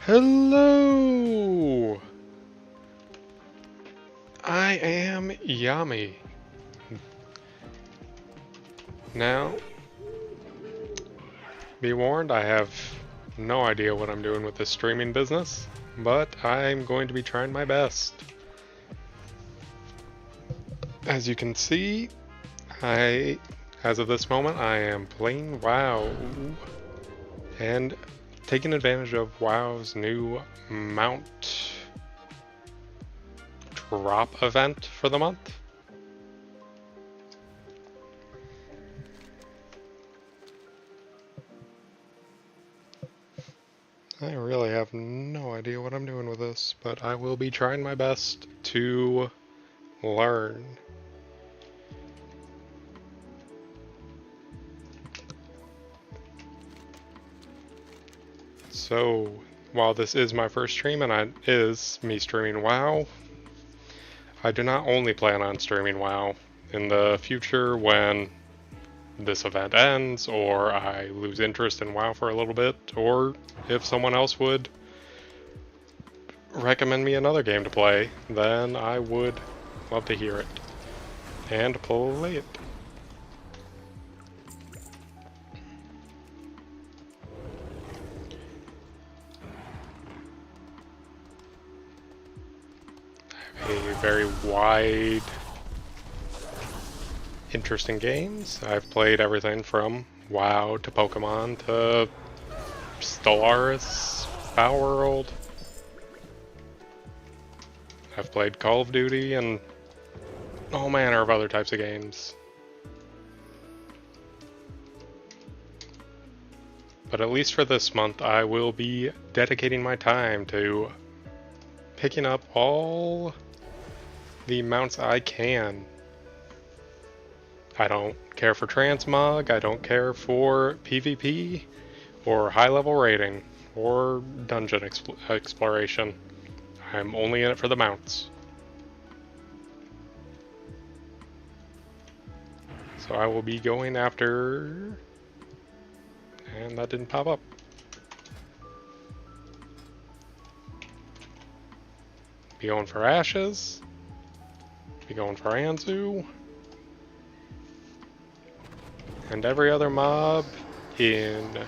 Hello! I am Yami. Now, be warned, I have no idea what I'm doing with this streaming business, but I'm going to be trying my best. As you can see, as of this moment, I am playing WoW and taking advantage of WoW's new mount drop event for the month. I really have no idea what I'm doing with this, but I will be trying my best to learn. So, while this is my first stream and it is me streaming WoW, I do not only plan on streaming WoW. In the future, when this event ends, or I lose interest in WoW for a little bit, or if someone else would recommend me another game to play, then I would love to hear it and play it. A very wide interest in games. I've played everything from WoW to Pokemon to Stellaris, World. I've played Call of Duty and all manner of other types of games. But at least for this month, I will be dedicating my time to picking up all the mounts I can. I don't care for transmog, I don't care for PvP, or high level raiding, or dungeon exploration. I'm only in it for the mounts. So I will be going after... And that didn't pop up. Be going for Ashes. Be going for Anzu. And every other mob in...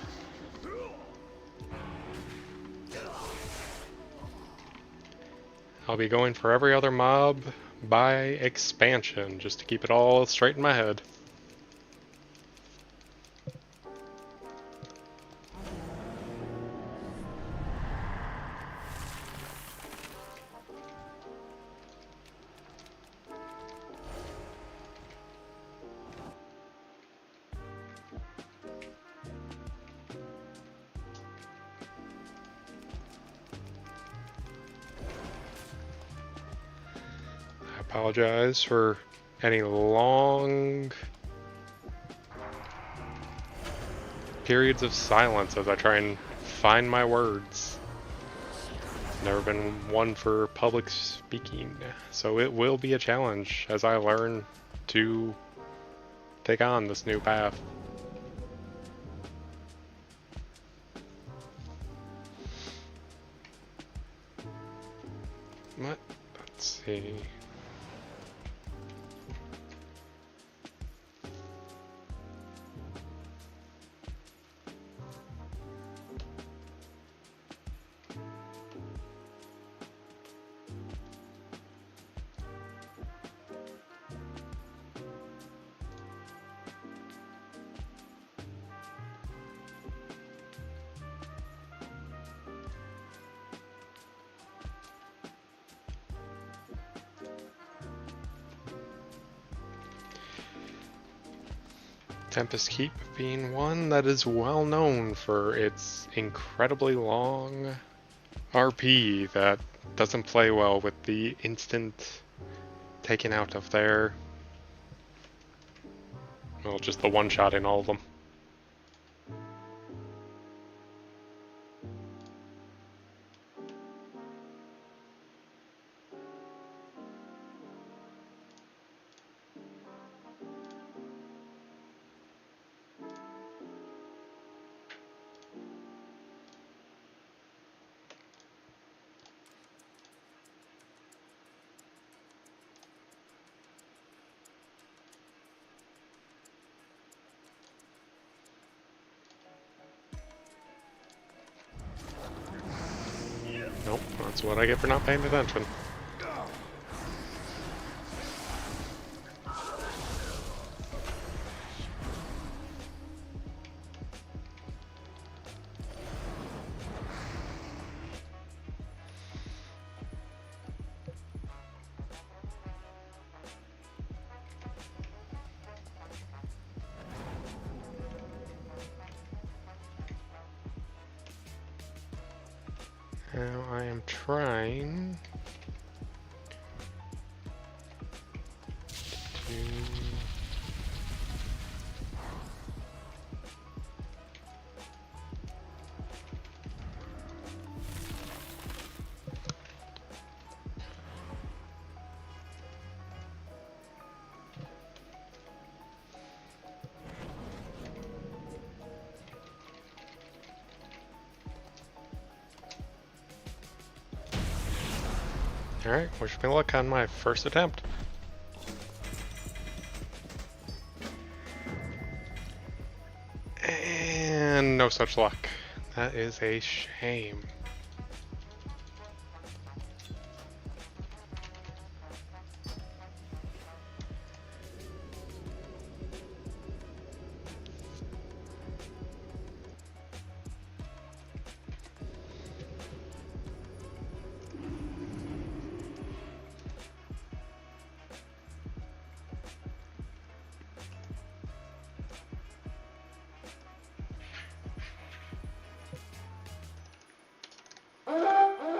I'll be going for every other mob by expansion, just to keep it all straight in my head. I apologize for any long periods of silence as I try and find my words. Never been one for public speaking, so it will be a challenge as I learn to take on this new path. Let's see. Tempest Keep being one that is well known for its incredibly long RP that doesn't play well with the instant taking out of their, well, just the one-shot in all of them. That's what I get for not paying attention. Now I am trying to... Alright, wish me luck on my first attempt. And no such luck. That is a shame.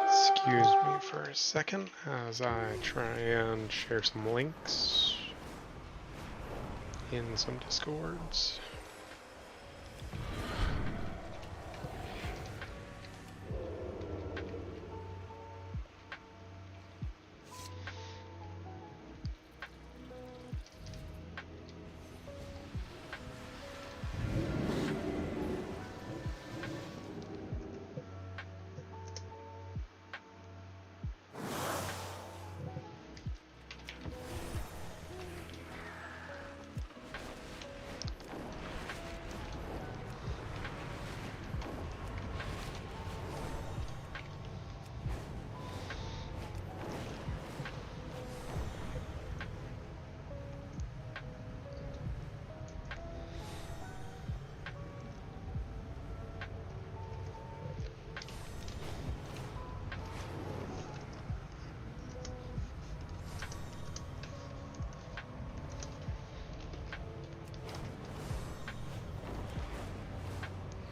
Excuse me for a second as I try and share some links in some Discords.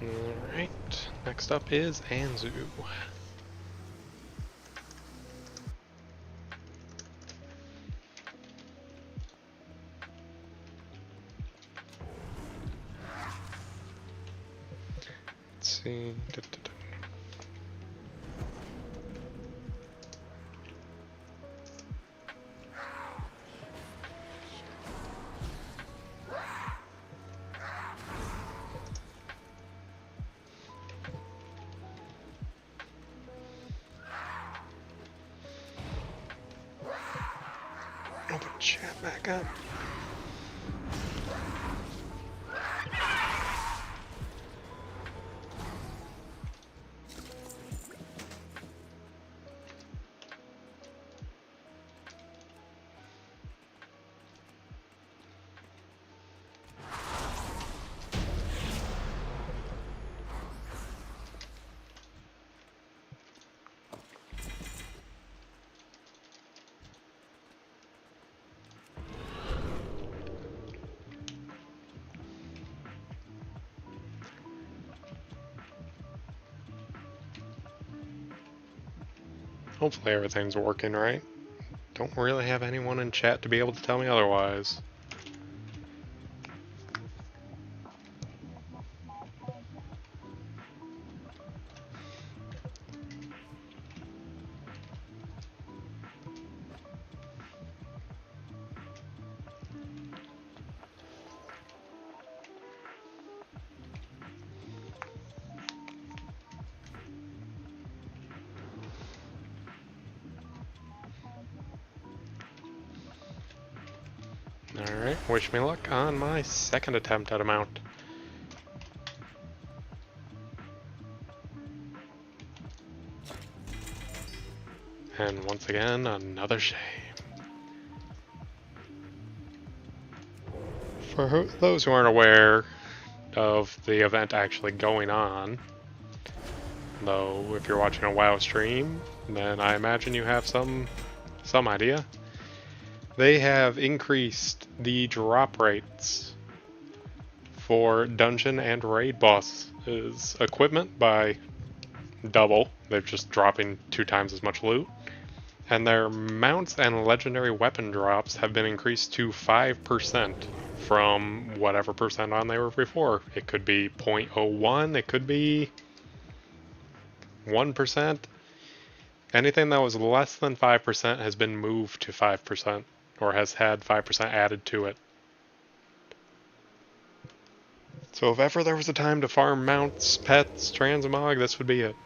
Alright, next up is Anzu. Let's see. Open chat back up. Hopefully everything's working right. Don't really have anyone in chat to be able to tell me otherwise. Alright, wish me luck on my second attempt at a mount. And once again, another shame. For those who aren't aware of the event actually going on, though if you're watching a WoW stream, then I imagine you have some idea. They have increased the drop rates for dungeon and raid bosses equipment by double. They're just dropping 2 times as much loot. And their mounts and legendary weapon drops have been increased to 5% from whatever percent on they were before. It could be 0.01, it could be 1%. Anything that was less than 5% has been moved to 5%, or has had 5% added to it. So if ever there was a time to farm mounts, pets, transmog, this would be it.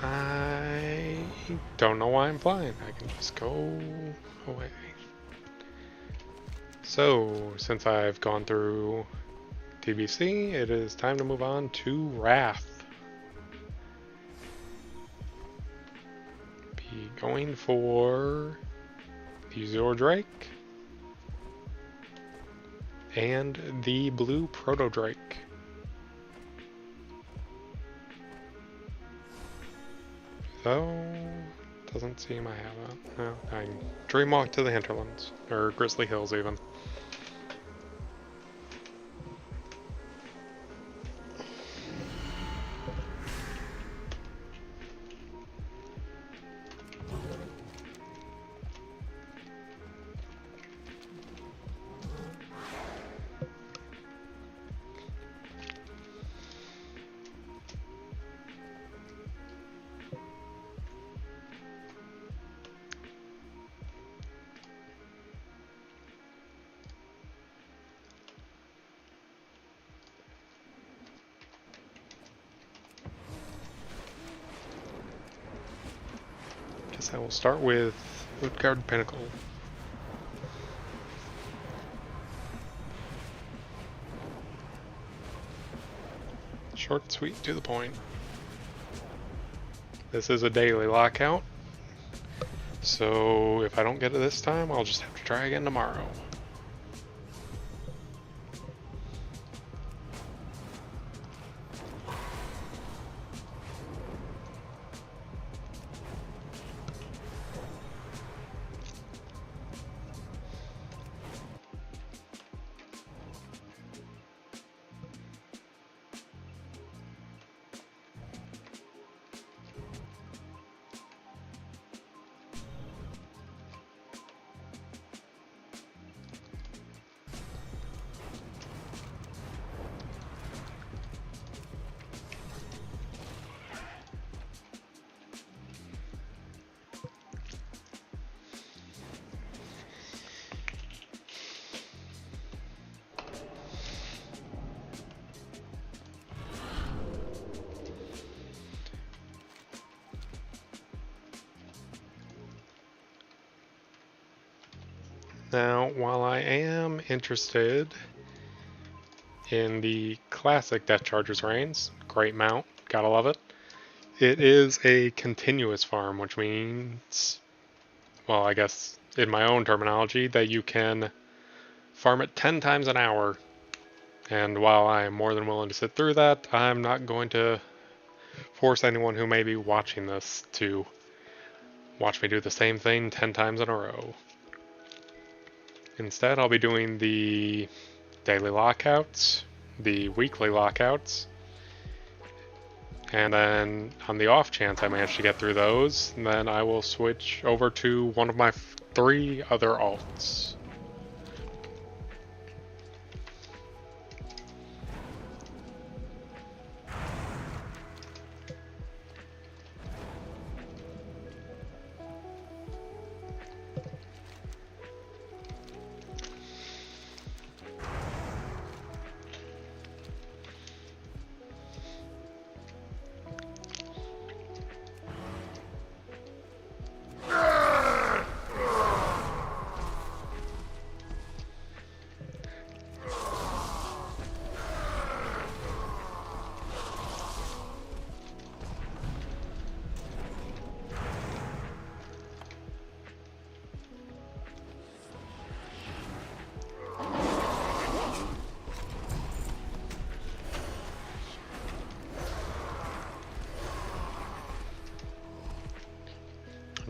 I don't know why I'm flying. I can just go away. So, since I've gone through TBC, it is time to move on to Wrath. Be going for the Azure Drake and the Blue Proto Drake. Though, doesn't seem I have that. No, I can dreamwalk to the hinterlands, or Grizzly Hills even. I will start with Utgard Pinnacle. Short, sweet, to the point. This is a daily lockout, so if I don't get it this time, I'll just have to try again tomorrow. Now, while I am interested in the classic Death Charger's Reigns, great mount, gotta love it, it is a continuous farm, which means, well, I guess in my own terminology, that you can farm it 10 times an hour. And while I am more than willing to sit through that, I'm not going to force anyone who may be watching this to watch me do the same thing 10 times in a row. Instead, I'll be doing the daily lockouts, the weekly lockouts, and then on the off chance I manage to get through those, then I will switch over to one of my 3 other alts.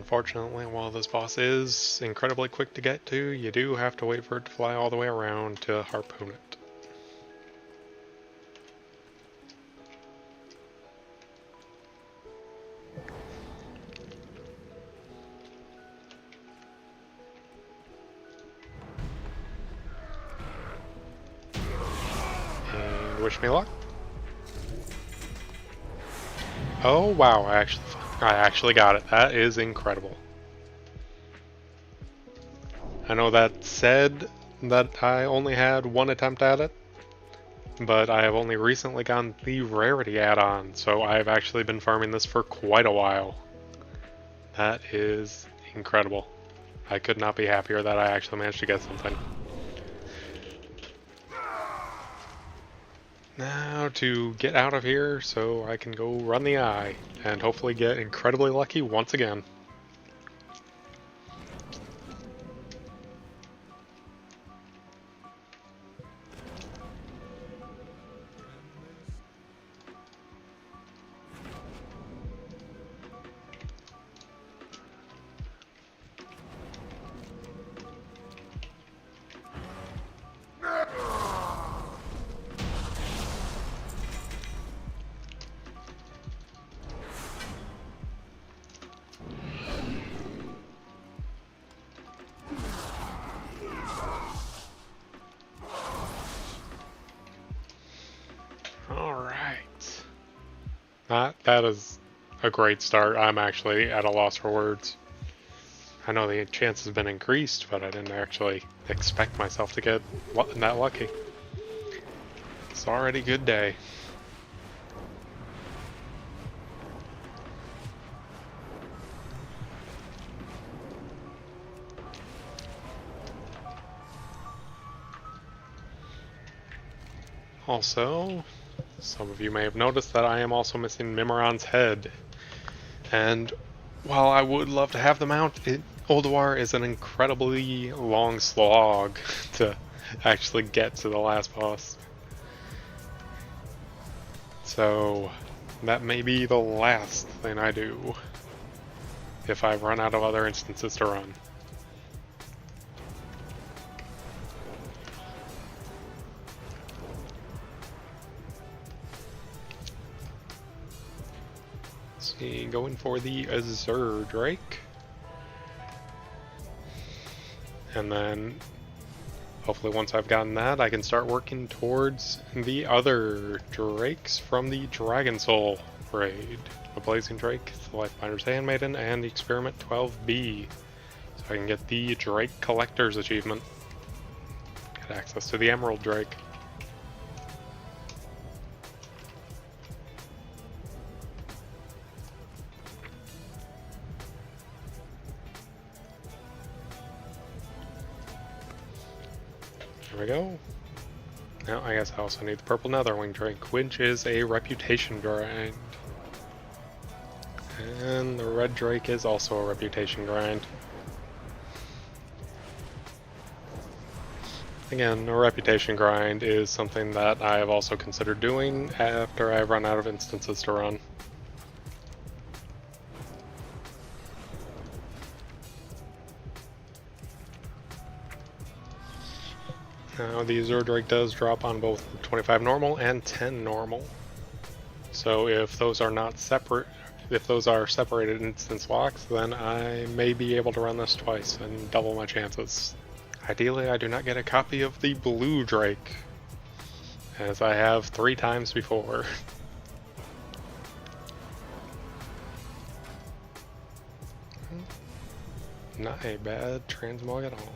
Unfortunately, while this boss is incredibly quick to get to, you do have to wait for it to fly all the way around to harpoon it. And wish me luck. Oh wow, I actually got it. That is incredible. I know that said that I only had one attempt at it, but I have only recently gotten the rarity add-on, so I've actually been farming this for quite a while. That is incredible. I could not be happier that I actually managed to get something. Now to get out of here so I can go run the eye and hopefully get incredibly lucky once again. That is a great start. I'm actually at a loss for words. I know the chance has been increased, but I didn't actually expect myself to get that lucky. It's already a good day. Also, some of you may have noticed that I am also missing Mimiron's head. And while I would love to have the mount, Ulduar is an incredibly long slog to actually get to the last boss. So that may be the last thing I do if I run out of other instances to run. See, going for the Azure Drake. And then hopefully once I've gotten that, I can start working towards the other drakes from the Dragon Soul raid. The Blazing Drake, the Lifebinder's Handmaiden, and the Experiment 12B. So I can get the Drake Collector's achievement. Get access to the Emerald Drake. There we go. Now I guess I also need the Purple Netherwing Drake, which is a reputation grind. And the Red Drake is also a reputation grind. Again, a reputation grind is something that I have also considered doing after I've run out of instances to run. Now the Azure Drake does drop on both 25 normal and 10 normal. So if those are not separate, if those are separated instance locks, then I may be able to run this twice and double my chances. Ideally, I do not get a copy of the Blue Drake, as I have 3 times before. Not a bad transmog at all.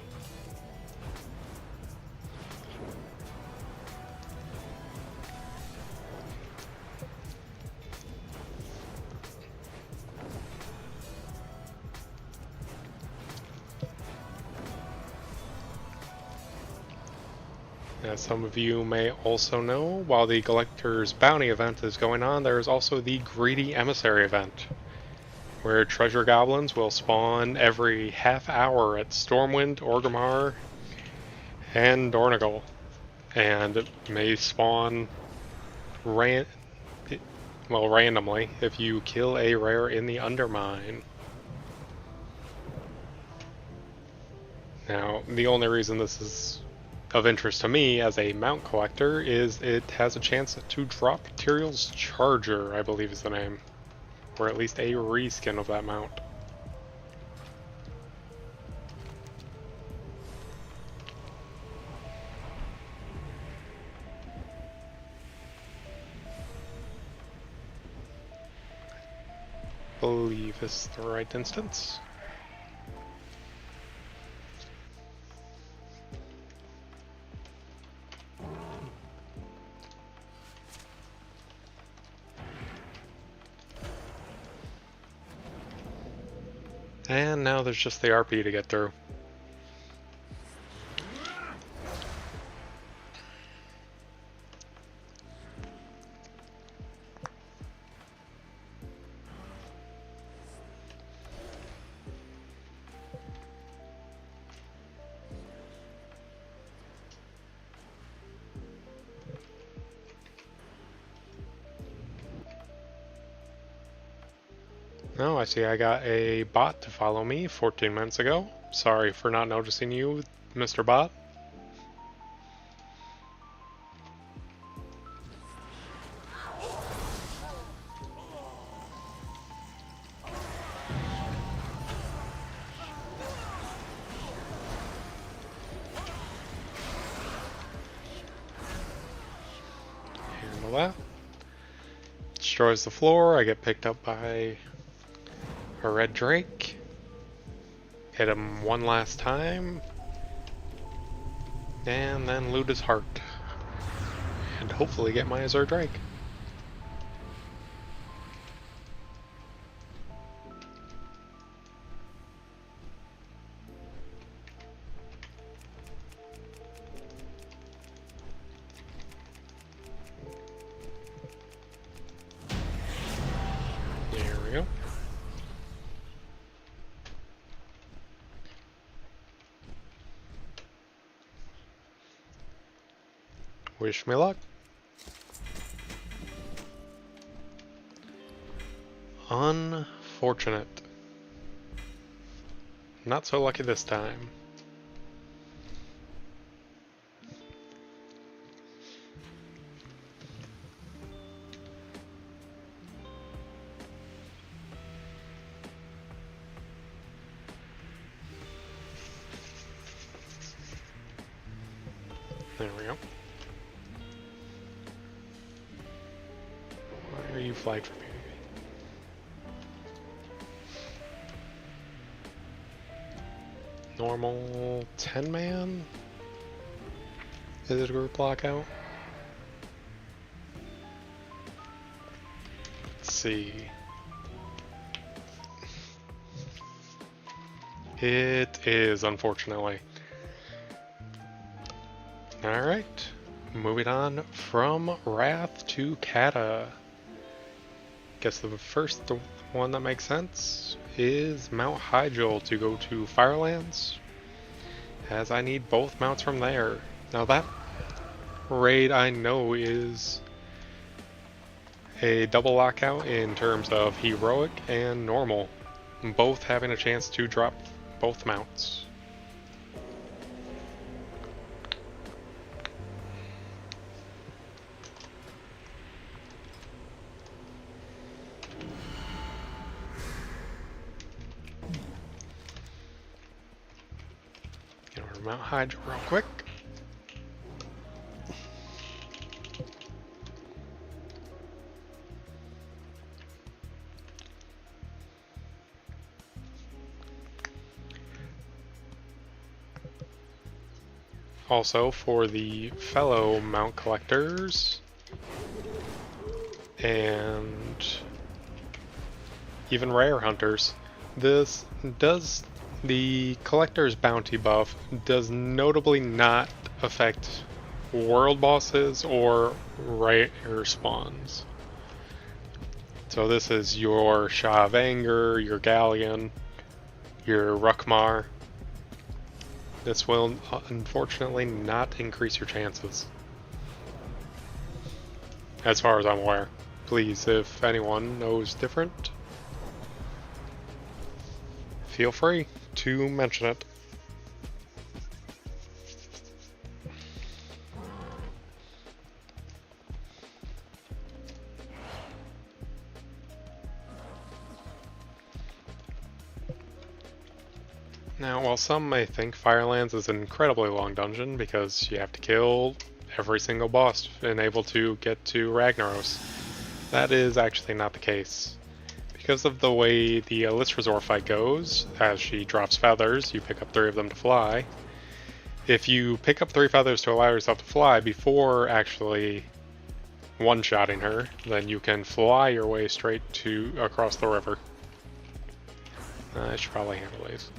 As some of you may also know, while the Collector's Bounty event is going on, there is also the Greedy Emissary event, where treasure goblins will spawn every half hour at Stormwind, Orgrimmar, and Dornogal, and may spawn randomly if you kill a rare in the Undermine. Now, the only reason this is of interest to me as a mount collector is it has a chance to drop Tyrael's Charger, I believe is the name, or at least a reskin of that mount. I believe is the right instance. And now there's just the RP to get through. Oh, I see I got a bot to follow me 14 minutes ago. Sorry for not noticing you, Mr. Bot. Handle that. Destroys the floor, I get picked up by a red drake. Hit him one last time. And then loot his heart. And hopefully get my Azure Drake. There we go. Wish me luck. Unfortunate. Not so lucky this time. There we go. Why are you flagged for PvP? Normal 10-man? Is it a group lockout? Let's see. It is, unfortunately. Alright, moving on from Wrath to Kata. Guess the first one that makes sense is Mount Hyjal to go to Firelands, as I need both mounts from there. Now that raid I know is a double lockout in terms of heroic and normal, both having a chance to drop both mounts. Get over to Mount Hyjal real quick. Also, for the fellow mount collectors and even rare hunters, the collector's bounty buff does notably not affect world bosses or rare spawns. So this is your Shah of Anger, your Galleon, your Rukmar. This will unfortunately not increase your chances, as far as I'm aware. Please, if anyone knows different, feel free to mention it. Now, while some may think Firelands is an incredibly long dungeon because you have to kill every single boss and able to get to Ragnaros, that is actually not the case. Because of the way the List Resort fight goes, as she drops feathers, you pick up 3 of them to fly. If you pick up 3 feathers to allow yourself to fly before actually one-shotting her, then you can fly your way straight to across the river. I should probably handle these.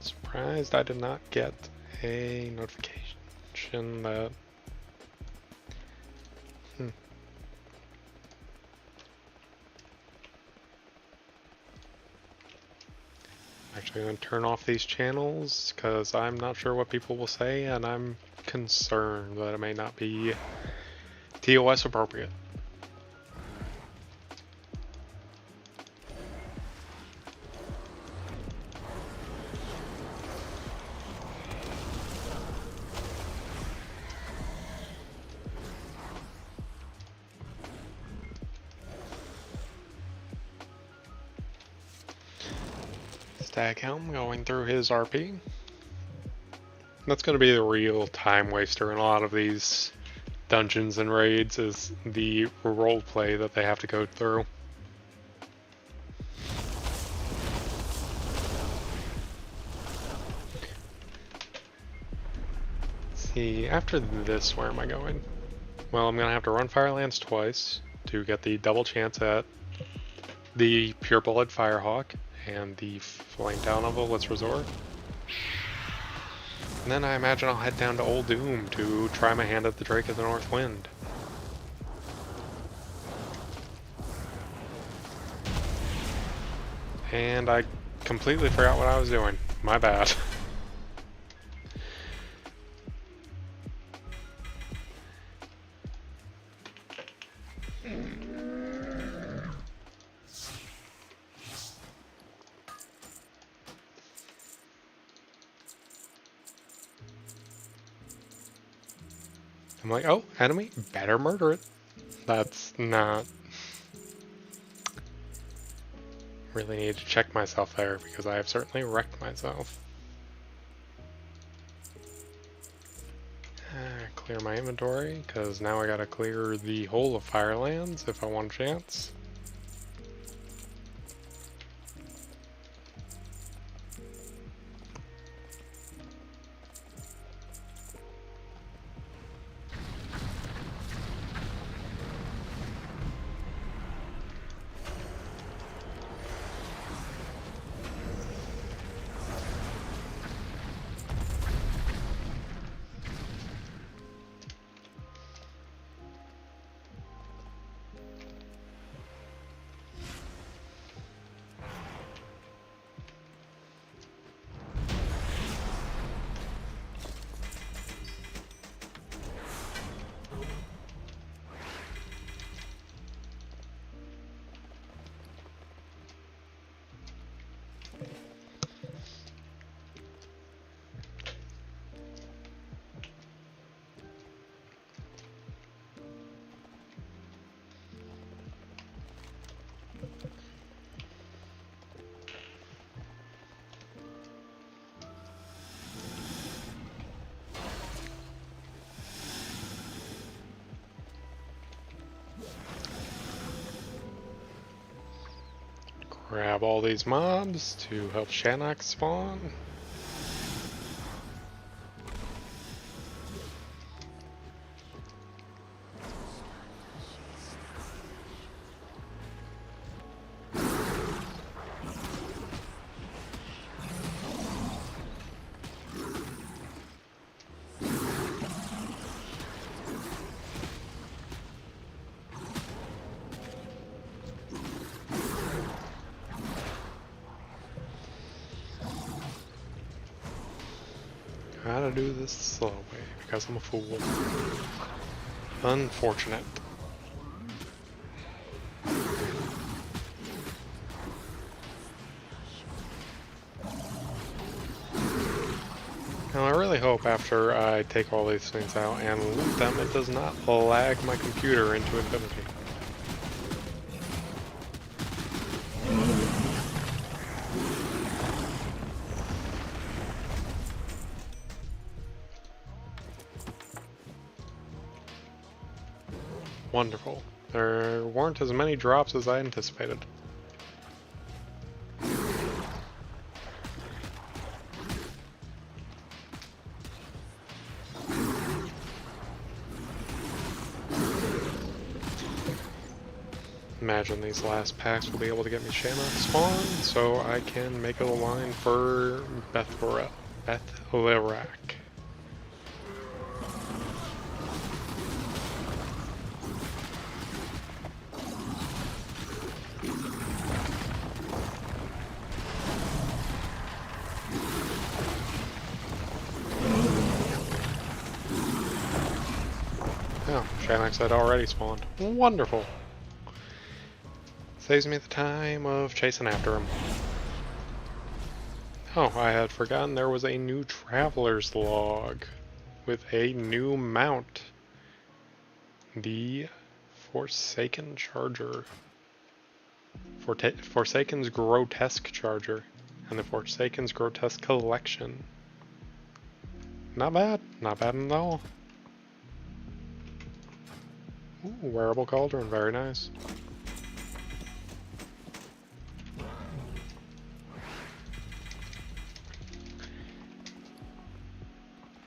Surprised I did not get a notification that... Actually going to turn off these channels because I'm not sure what people will say and I'm concerned that it may not be TOS appropriate. Staghelm going through his RP. That's going to be the real time waster in a lot of these dungeons and raids, is the roleplay that they have to go through. Let's see, after this, where am I going? Well, I'm going to have to run Firelands twice to get the double chance at the Pureblood Firehawk and the Flame Town of the List Resort. And then I imagine I'll head down to Old Doom to try my hand at the Drake of the North Wind. And I completely forgot what I was doing. My bad. I'm like, oh, enemy, better murder it. That's not... Really need to check myself there because I have certainly wrecked myself. Clear my inventory because now I gotta clear the whole of Firelands if I want a chance. Grab all these mobs to help Shannock spawn. Gotta do this the slow way because I'm a fool. Unfortunate. Now I really hope after I take all these things out and loot them, it does not lag my computer into infinity. Wonderful. There weren't as many drops as I anticipated. Imagine these last packs will be able to get me Shamrock Spawn, so I can make a line for Bethlerak. Oh, Shamrocks had already spawned. Wonderful. Saves me the time of chasing after him. Oh, I had forgotten there was a new Traveler's Log with a new mount. The Forsaken Charger. Forsaken's Grotesque Charger. And the Forsaken's Grotesque Collection. Not bad. Not bad at all. Ooh, wearable cauldron. Very nice.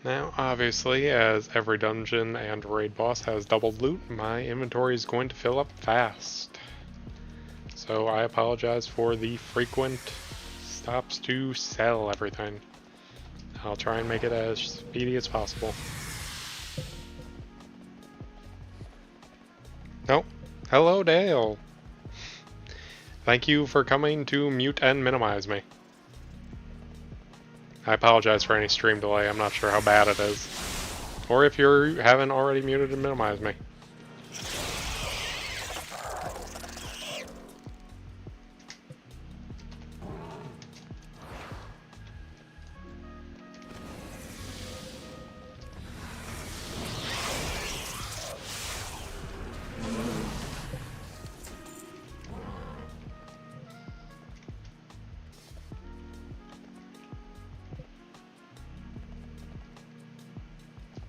Now, obviously, as every dungeon and raid boss has doubled loot, my inventory is going to fill up fast. So I apologize for the frequent stops to sell everything. I'll try and make it as speedy as possible. Oh, hello Dale! Thank you for coming to mute and minimize me. I apologize for any stream delay, I'm not sure how bad it is. Or if you haven't already muted and minimized me.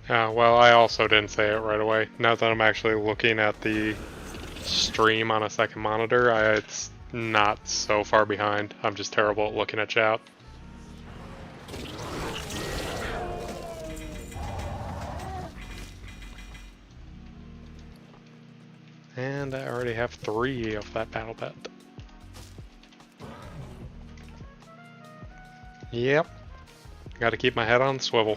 Well, I also didn't say it right away. Now that I'm actually looking at the stream on a second monitor, it's not so far behind. I'm just terrible at looking at chat. And I already have 3 of that battle pet. Yep. Gotta keep my head on the swivel.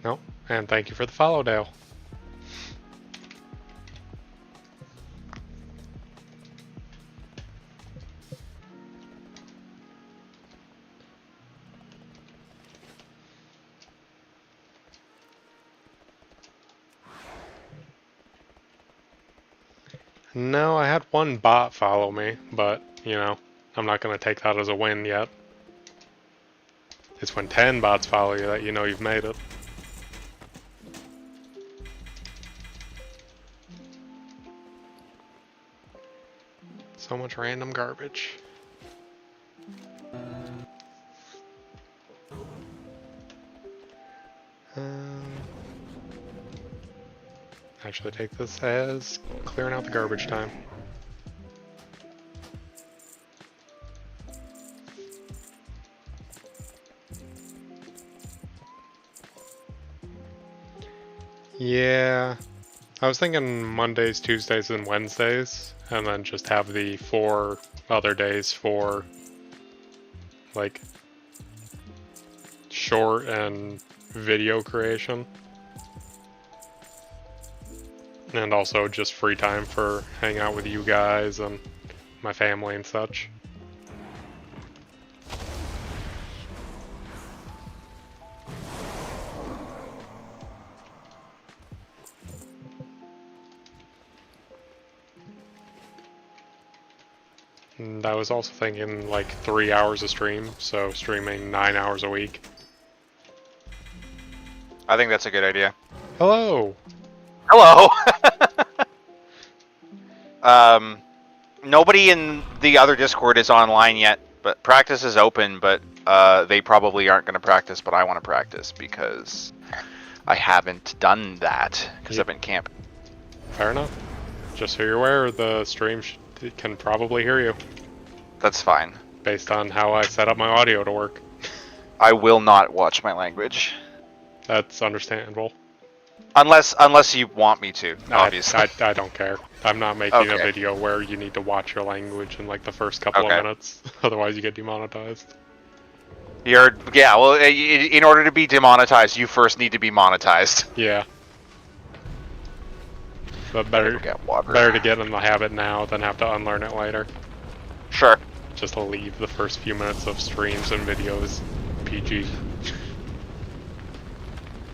No, and thank you for the follow, Dale. No, I had one bot follow me, but, you know, I'm not going to take that as a win yet. It's when 10 bots follow you that you know you've made it. So much random garbage. Actually take this as clearing out the garbage time. Yeah, I was thinking Mondays, Tuesdays, and Wednesdays, and then just have the 4 other days for, like, short and video creation. And also just free time for hanging out with you guys and my family and such. And I was also thinking like 3 hours a stream, so streaming 9 hours a week. I think that's a good idea. Hello! Hello! Nobody in the other Discord is online yet, but practice is open, but they probably aren't going to practice, but I want to practice because I haven't done that because I've been camping. Fair enough. Just so you're aware, the stream can probably hear you. That's fine. Based on how I set up my audio to work. I will not watch my language. That's understandable. Unless you want me to, obviously. I don't care. I'm not making a video where you need to watch your language in like the first couple of minutes. Otherwise you get demonetized. Well, in order to be demonetized, you first need to be monetized. Yeah. But better to get in the habit now than have to unlearn it later. Sure. Just to leave the first few minutes of streams and videos PG.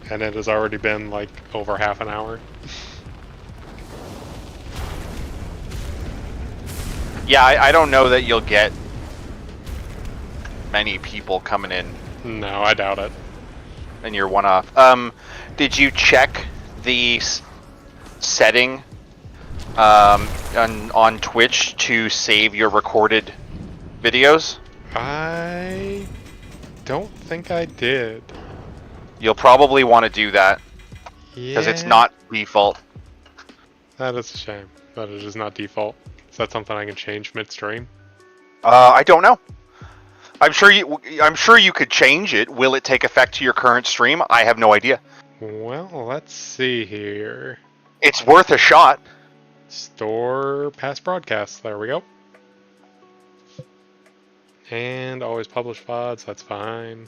And it has already been like over half an hour. Yeah, I don't know that you'll get many people coming in. No, I doubt it. And you're one off. Did you check the setting on Twitch to save your recorded videos? I don't think I did. You'll probably want to do that. Because it's not default. That is a shame that it is not default. Is that something I can change midstream? I don't know. I'm sure you could change it. Will it take effect to your current stream? I have no idea. Well, let's see here. It's worth a shot. Store past broadcasts. There we go. And always publish VODs. That's fine.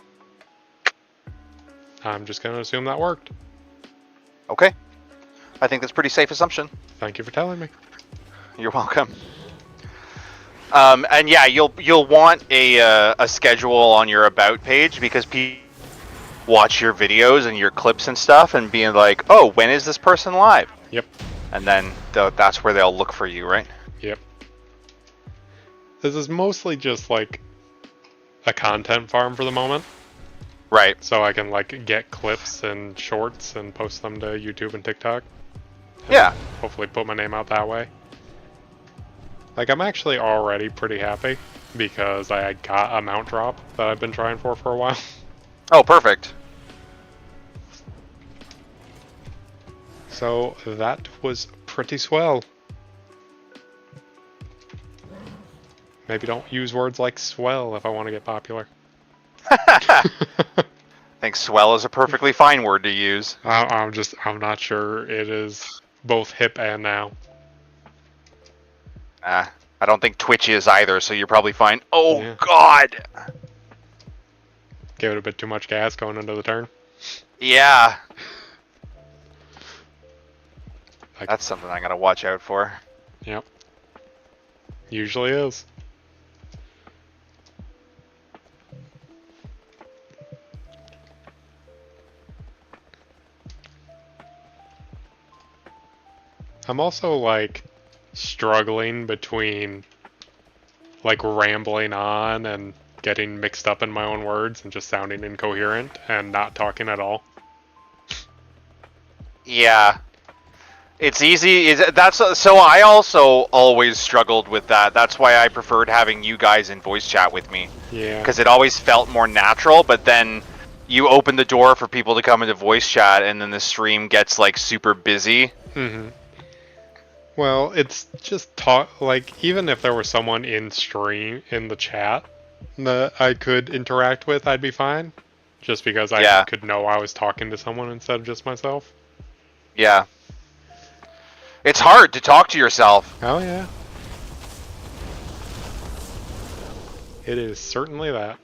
I'm just going to assume that worked. Okay. I think that's a pretty safe assumption. Thank you for telling me. You're welcome. And yeah, you'll want a schedule on your about page because people watch your videos and your clips and stuff and being like, oh, when is this person live? Yep. And then that's where they'll look for you, right? Yep. This is mostly just like a content farm for the moment. Right. So I can like get clips and shorts and post them to YouTube and TikTok. And yeah. Hopefully put my name out that way. Like, I'm actually already pretty happy because I got a mount drop that I've been trying for a while. Oh, perfect. So that was pretty swell. Maybe don't use words like swell if I want to get popular. I think swell is a perfectly fine word to use. I'm not sure it is both hip and now. I don't think Twitch is either, so you're probably fine. Oh, yeah. God! Gave it a bit too much gas going into the turn. Yeah. That's something I gotta watch out for. Yep. Usually is. I'm also, like, struggling between, like, rambling on and getting mixed up in my own words and just sounding incoherent and not talking at all. Yeah. It's easy. So I also always struggled with that. That's why I preferred having you guys in voice chat with me. Yeah. Because it always felt more natural, but then you open the door for people to come into voice chat and then the stream gets, like, super busy. Mm-hmm. Well, it's just like, even if there was someone in the chat that I could interact with, I'd be fine. Just because I could know I was talking to someone instead of just myself. Yeah. It's hard to talk to yourself. Oh, yeah. It is certainly that.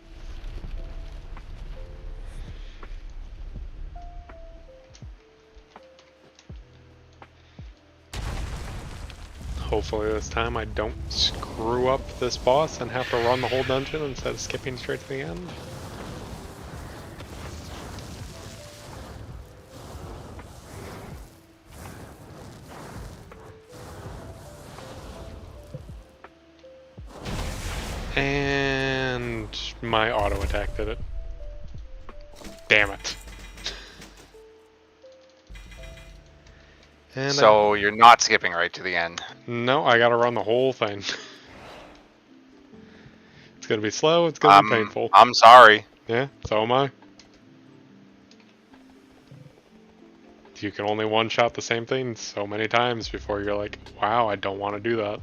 Hopefully this time I don't screw up this boss and have to run the whole dungeon instead of skipping straight to the end. And my auto attack did it. Damn it. And So you're not skipping right to the end. no, I gotta run the whole thing. It's gonna be slow, it's gonna be painful. I'm sorry. Yeah, so am I. You can only one-shot the same thing so many times before you're like, wow, I don't want to do that.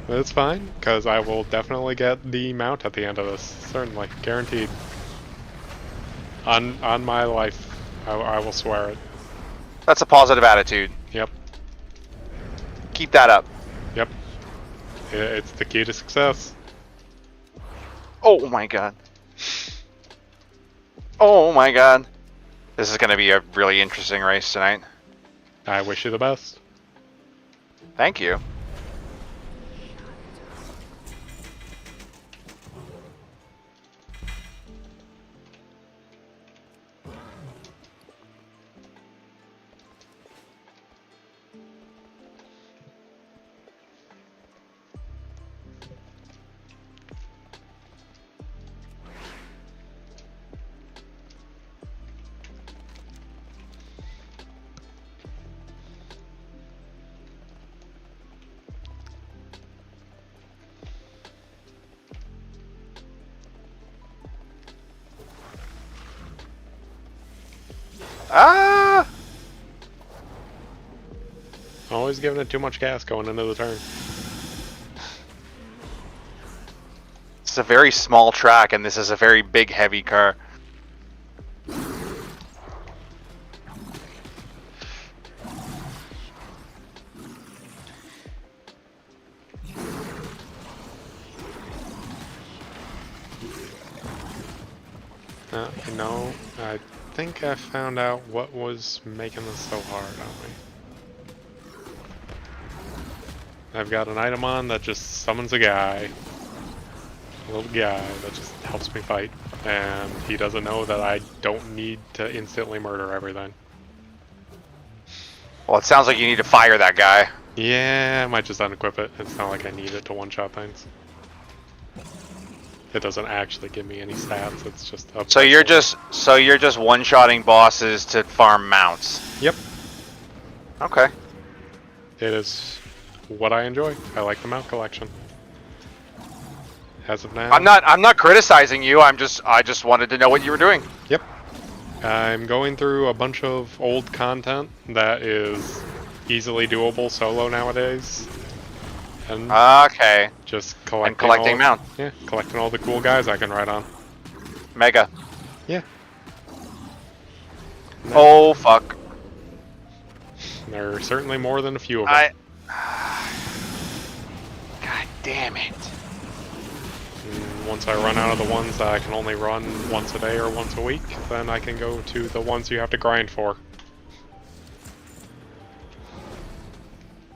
But it's fine, because I will definitely get the mount at the end of this. Certainly. Guaranteed. On my life, I will swear it. That's a positive attitude. Yep. Keep that up. Yep. It's the key to success. Oh my god. Oh my god. This is going to be a really interesting race tonight. I wish you the best. Thank you. Ah! Always giving it too much gas going into the turn. It's a very small track, and this is a very big, heavy car. You know, I think I found out what was making this so hard on me. I've got an item on that just summons a guy. A little guy that just helps me fight. And he doesn't know that I don't need to instantly murder everything. Well, it sounds like you need to fire that guy. Yeah, I might just unequip it. It's not like I need it to one-shot things. It doesn't actually give me any stats. It's just up. So you're just one-shotting bosses to farm mounts. Yep. Okay. It is what I enjoy. I like the mount collection. As of now. I'm not criticizing you. I just wanted to know what you were doing. Yep. I'm going through a bunch of old content that is easily doable solo nowadays. And Okay. just collecting mount. Yeah, collecting all the cool guys I can ride on. Mega. Yeah. Oh fuck. There are certainly more than a few of them. God damn it. And once I run out of the ones that I can only run once a day or once a week, then I can go to the ones you have to grind for.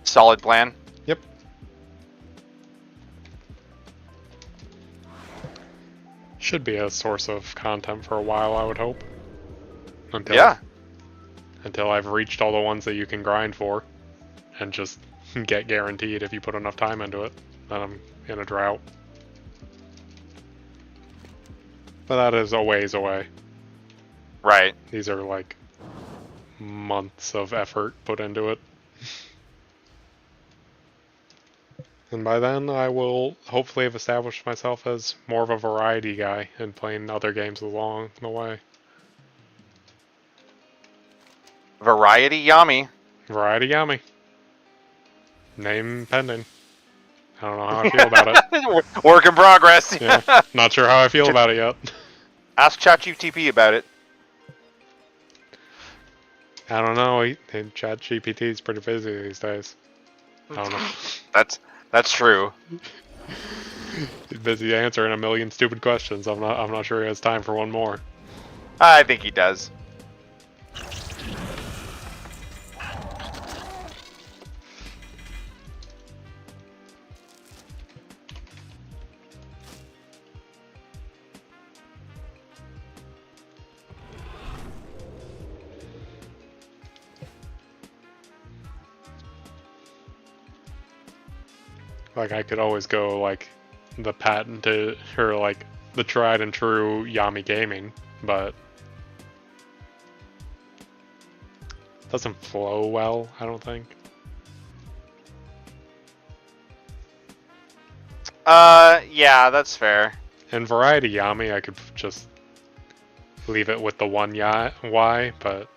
Solid plan. Yep. Should be a source of content for a while, I would hope. Until I've reached all the ones that you can grind for, and just get guaranteed if you put enough time into it. Then I'm in a drought. But that is a ways away. Right. These are like months of effort put into it. And by then I will hopefully have established myself as more of a variety guy and playing other games along the way. Variety Yami. Variety Yami. Name pending. I don't know how I feel about it. Work in progress. Yeah, not sure how I feel about it yet. Ask ChatGPT about it. I don't know. ChatGPT is pretty busy these days. I don't know. That's true. He's busy answering a million stupid questions. I'm not sure he has time for one more. I think he does. Like, I could always go, like, the patented, or, like, the tried and true Yami Gaming, but it doesn't flow well, I don't think. Yeah, that's fair. In Variety Yami, I could just leave it with the one Y, but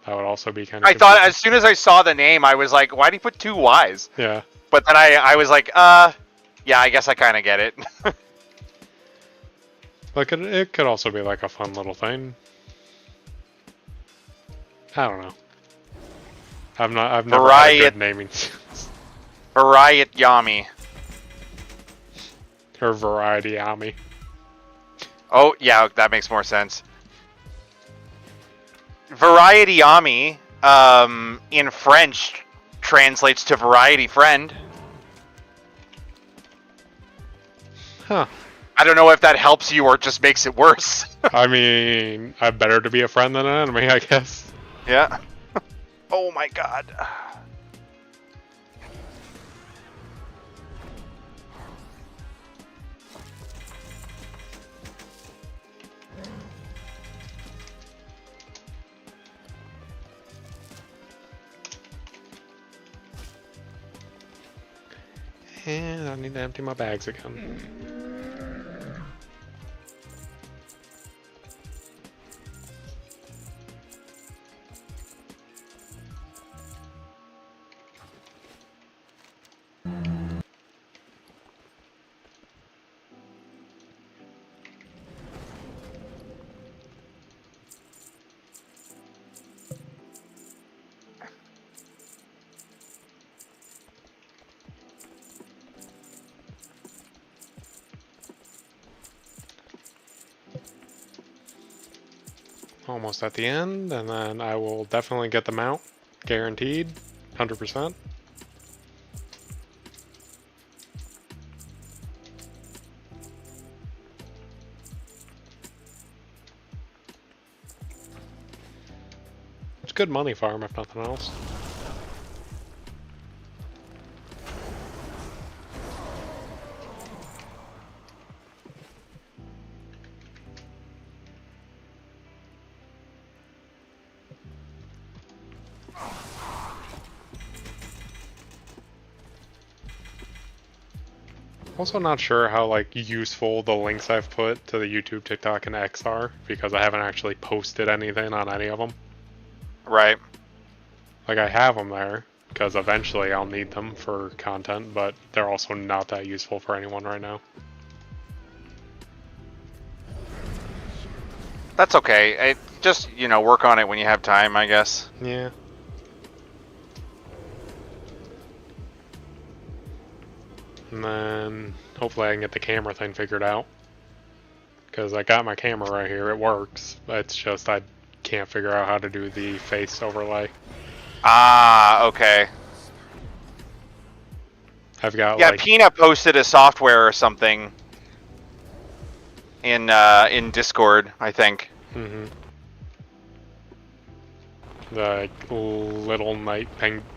that would also be kind of I thought as soon as I saw the name, I was like, why do you put 2 Ys? Yeah. But then I was like, yeah, I guess I kind of get it. Like, it could also be, like, a fun little thing. I don't know. I've never had a good naming Variety Yami. or Variety Yami. Oh, yeah, that makes more sense. Variety Yami, in French, translates to variety friend. Huh. I don't know if that helps you or just makes it worse. I mean, I'm better to be a friend than an enemy, I guess. Yeah. Oh my god. And I need to empty my bags again. Almost at the end, and then I will definitely get the mount. Guaranteed. 100%. It's good money farm, if nothing else. Also not sure how like useful the links I've put to the YouTube, TikTok, and X are, because I haven't actually posted anything on any of them. Right. Like, I have them there, because eventually I'll need them for content, but they're also not that useful for anyone right now. That's okay. Just, you know, work on it when you have time, I guess. Yeah. And then hopefully I can get the camera thing figured out. Because I got my camera right here, it works. It's just I can't figure out how to do the face overlay. Ah, okay. I've got Yeah, like... Peanut posted a software or something in Discord, I think. Mm-hmm. The little knight,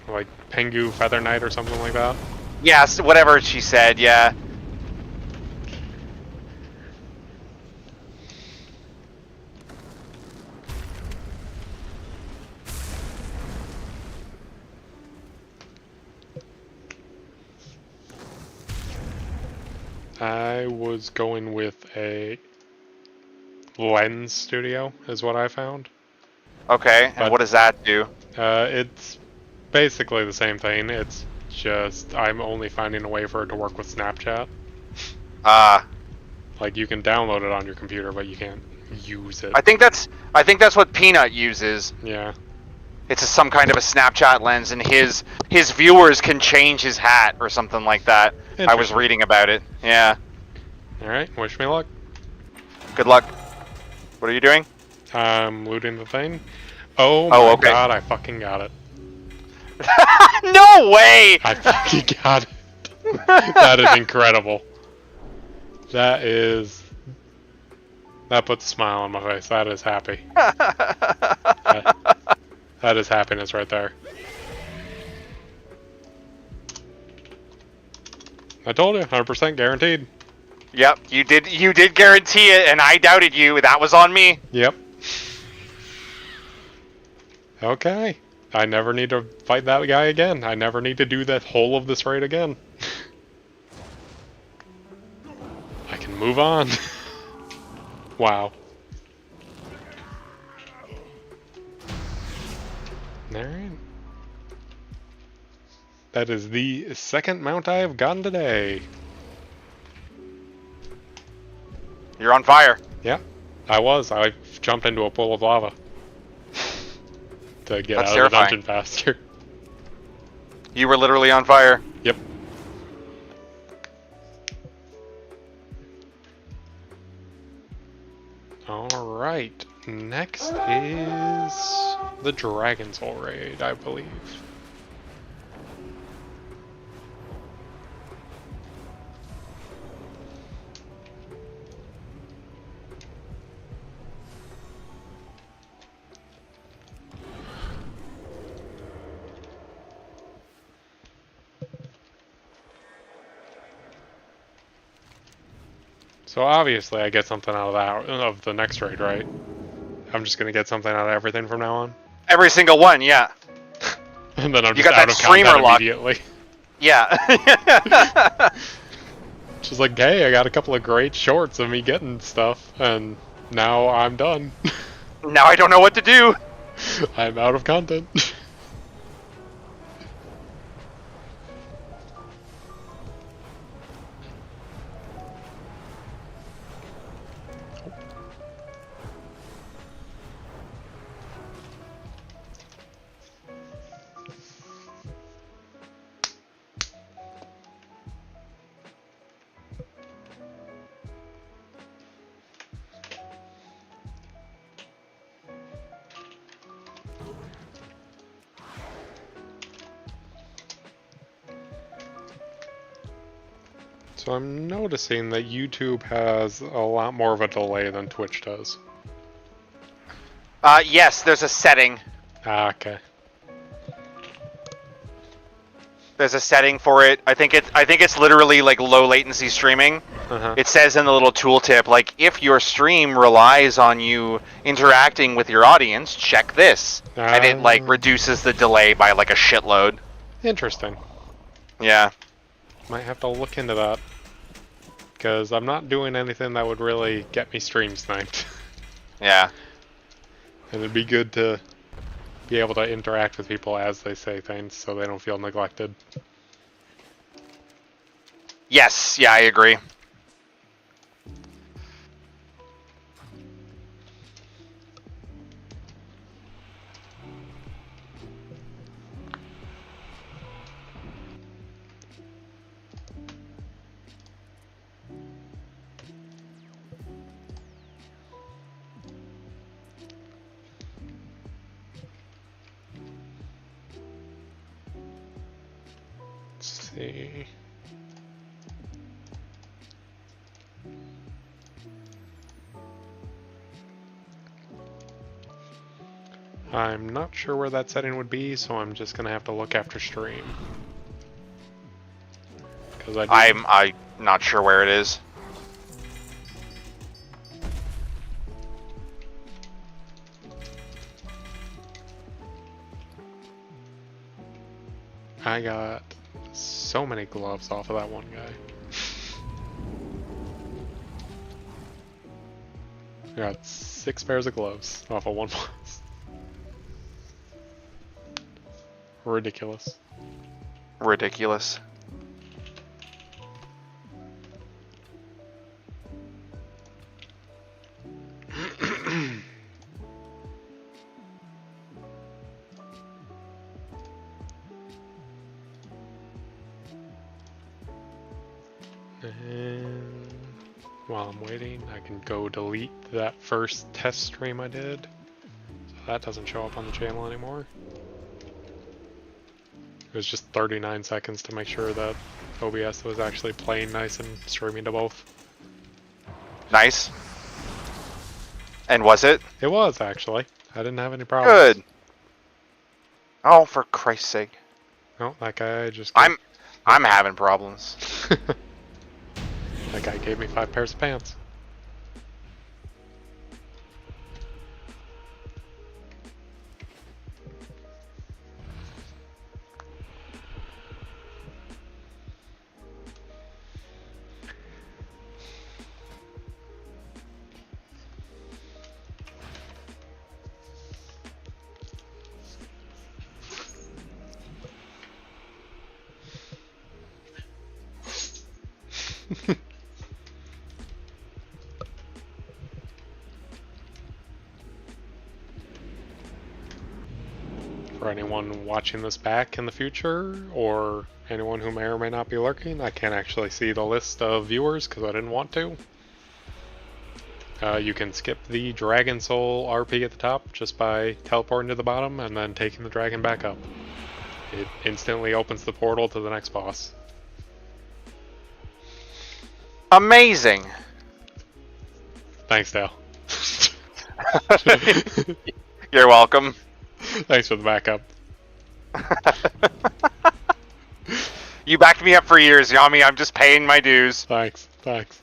like Pengu Feather Knight or something like that. Yes, whatever she said, yeah. I was going with a lens studio, is what I found. Okay, and But, what does that do? It's basically the same thing. It's just I'm only finding a way for it to work with Snapchat. Like, you can download it on your computer, but you can't use it. I think that's what Peanut uses. Yeah. It's some kind of a Snapchat lens, and his viewers can change his hat or something like that. I was reading about it. Yeah. Alright, wish me luck. Good luck. What are you doing? I'm looting the thing. Oh my okay. god, I fucking got it. No way! I fucking got it. That is incredible. That puts a smile on my face. That is happy. That is happiness right there. I told you, 100% guaranteed. Yep, you did guarantee it, and I doubted you. That was on me. Yep. Okay. I never need to fight that guy again. I never need to do that whole of this raid again. I can move on. Wow. Alright. That is the second mount I have gotten today. You're on fire. Yeah, I was. I jumped into a pool of lava to get That's out terrifying. of the dungeon faster. You were literally on fire. Yep. Alright, next is the Dragon Soul raid, I believe. So obviously I get something out of that, of the next raid, right? I'm just gonna get something out of everything from now on? Every single one, yeah. And then I'm You just got out that of streamer content luck. immediately. Yeah. Just like, hey, I got a couple of great shorts of me getting stuff, and now I'm done. Now I don't know what to do. I'm out of content. So I'm noticing that YouTube has a lot more of a delay than Twitch does. Yes, there's a setting. Ah, okay. There's a setting for it. I think it's literally like low latency streaming. Uh-huh. It says in the little tooltip, like, if your stream relies on you interacting with your audience, check this. And it like reduces the delay by like a shitload. Interesting. Yeah. Might have to look into that. Because I'm not doing anything that would really get me stream sniped. Yeah. And it'd be good to be able to interact with people as they say things so they don't feel neglected. Yes, yeah, I agree. Let's see. I'm not sure where that setting would be, so I'm just gonna have to look after stream. Because I'm not sure where it is. I got so many gloves off of that one guy. I got 6 pairs of gloves off of one boss. Ridiculous. Ridiculous. And while I'm waiting, I can go delete that first test stream I did. So that doesn't show up on the channel anymore. It was just 39 seconds to make sure that OBS was actually playing nice and streaming to both. Nice. And was it? It was, actually. I didn't have any problems. Good. Oh, for Christ's sake. No, that guy just... I'm having problems. That guy gave me 5 pairs of pants. For anyone watching this back in the future, or anyone who may or may not be lurking, I can't actually see the list of viewers because I didn't want to. You can skip the Dragon Soul RP at the top just by teleporting to the bottom and then taking the dragon back up. It instantly opens the portal to the next boss. Amazing. Thanks, Dale. You're welcome. Thanks for the backup. You backed me up for years, Yami. I'm just paying my dues. Thanks. Thanks.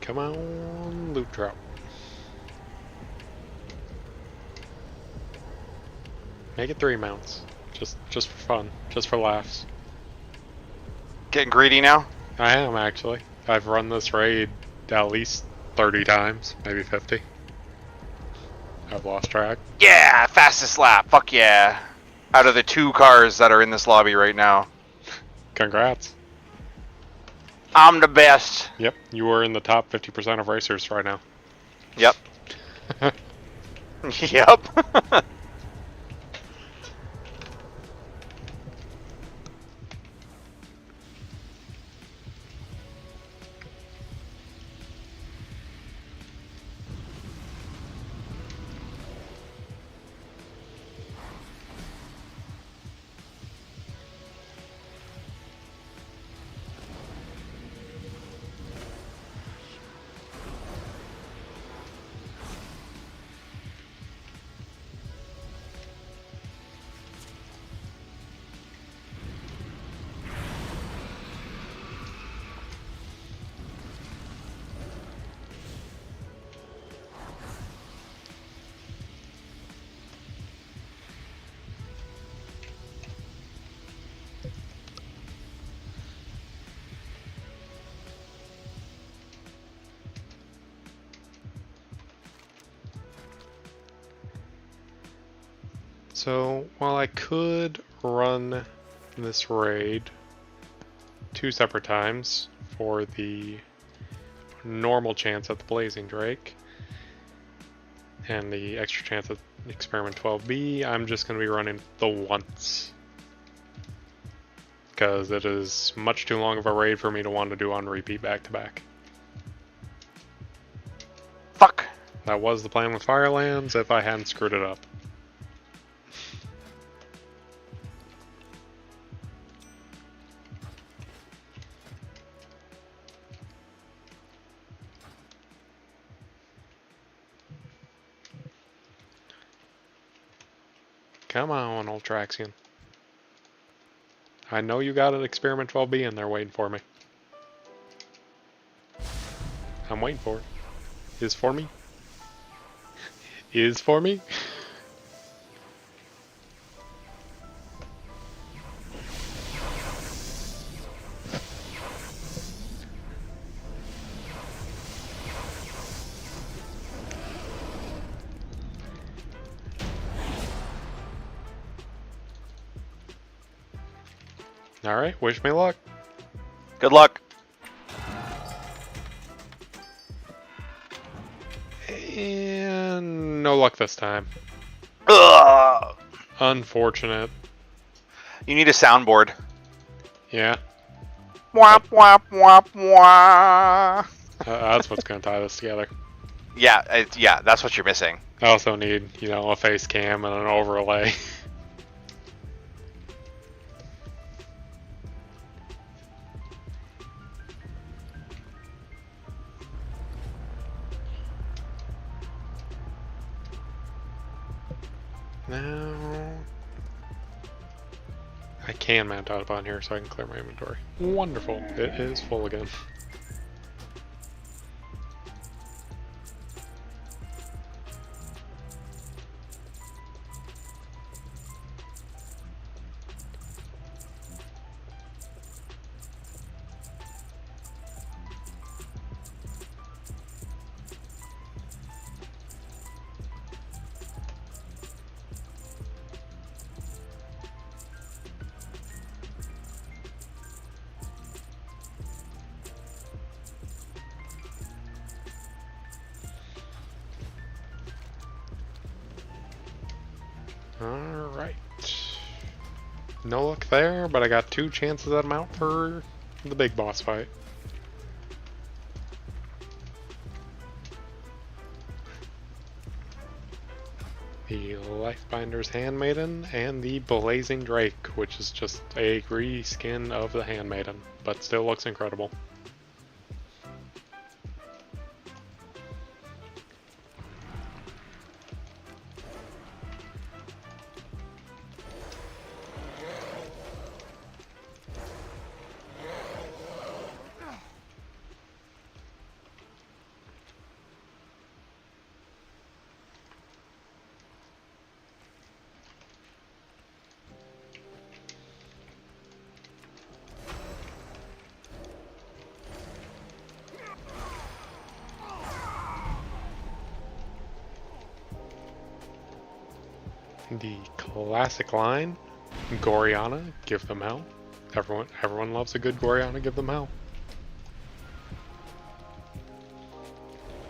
Come on, loot drop. Make it 3 mounts. Just for fun. Just for laughs. Getting greedy now? I am, actually. I've run this raid at least 30 times, maybe 50. I've lost track. Yeah, fastest lap. Fuck yeah. Out of the 2 cars that are in this lobby right now. Congrats. I'm the best. Yep, you are in the top 50% of racers right now. Yep. Yep. So, while I could run this raid 2 separate times for the normal chance at the Blazing Drake and the extra chance at Experiment 12B, I'm just going to be running the once. Because it is much too long of a raid for me to want to do on repeat back to back. Fuck. That was the plan with Firelands if I hadn't screwed it up. Come on, old Traxian. I know you got an Experiment 12B in there waiting for me. I'm waiting for it. Is for me? Is for me? Alright, wish me luck. Good luck. And no luck this time. Ugh. Unfortunate. You need a soundboard. Yeah, Wop, wop, wop, wop. that's what's going to tie this together. Yeah, yeah, that's what you're missing. I also need, you know, a face cam and an overlay. Now, I can mount out upon here so I can clear my inventory. Wonderful. It is full again. Alright. No luck there, but I got 2 chances at a mount for the big boss fight. The Lifebinder's Handmaiden and the Blazing Drake, which is just a reskin of the Handmaiden, but still looks incredible. The classic line, Goriana, give them hell. Everyone loves a good Goriana, give them hell.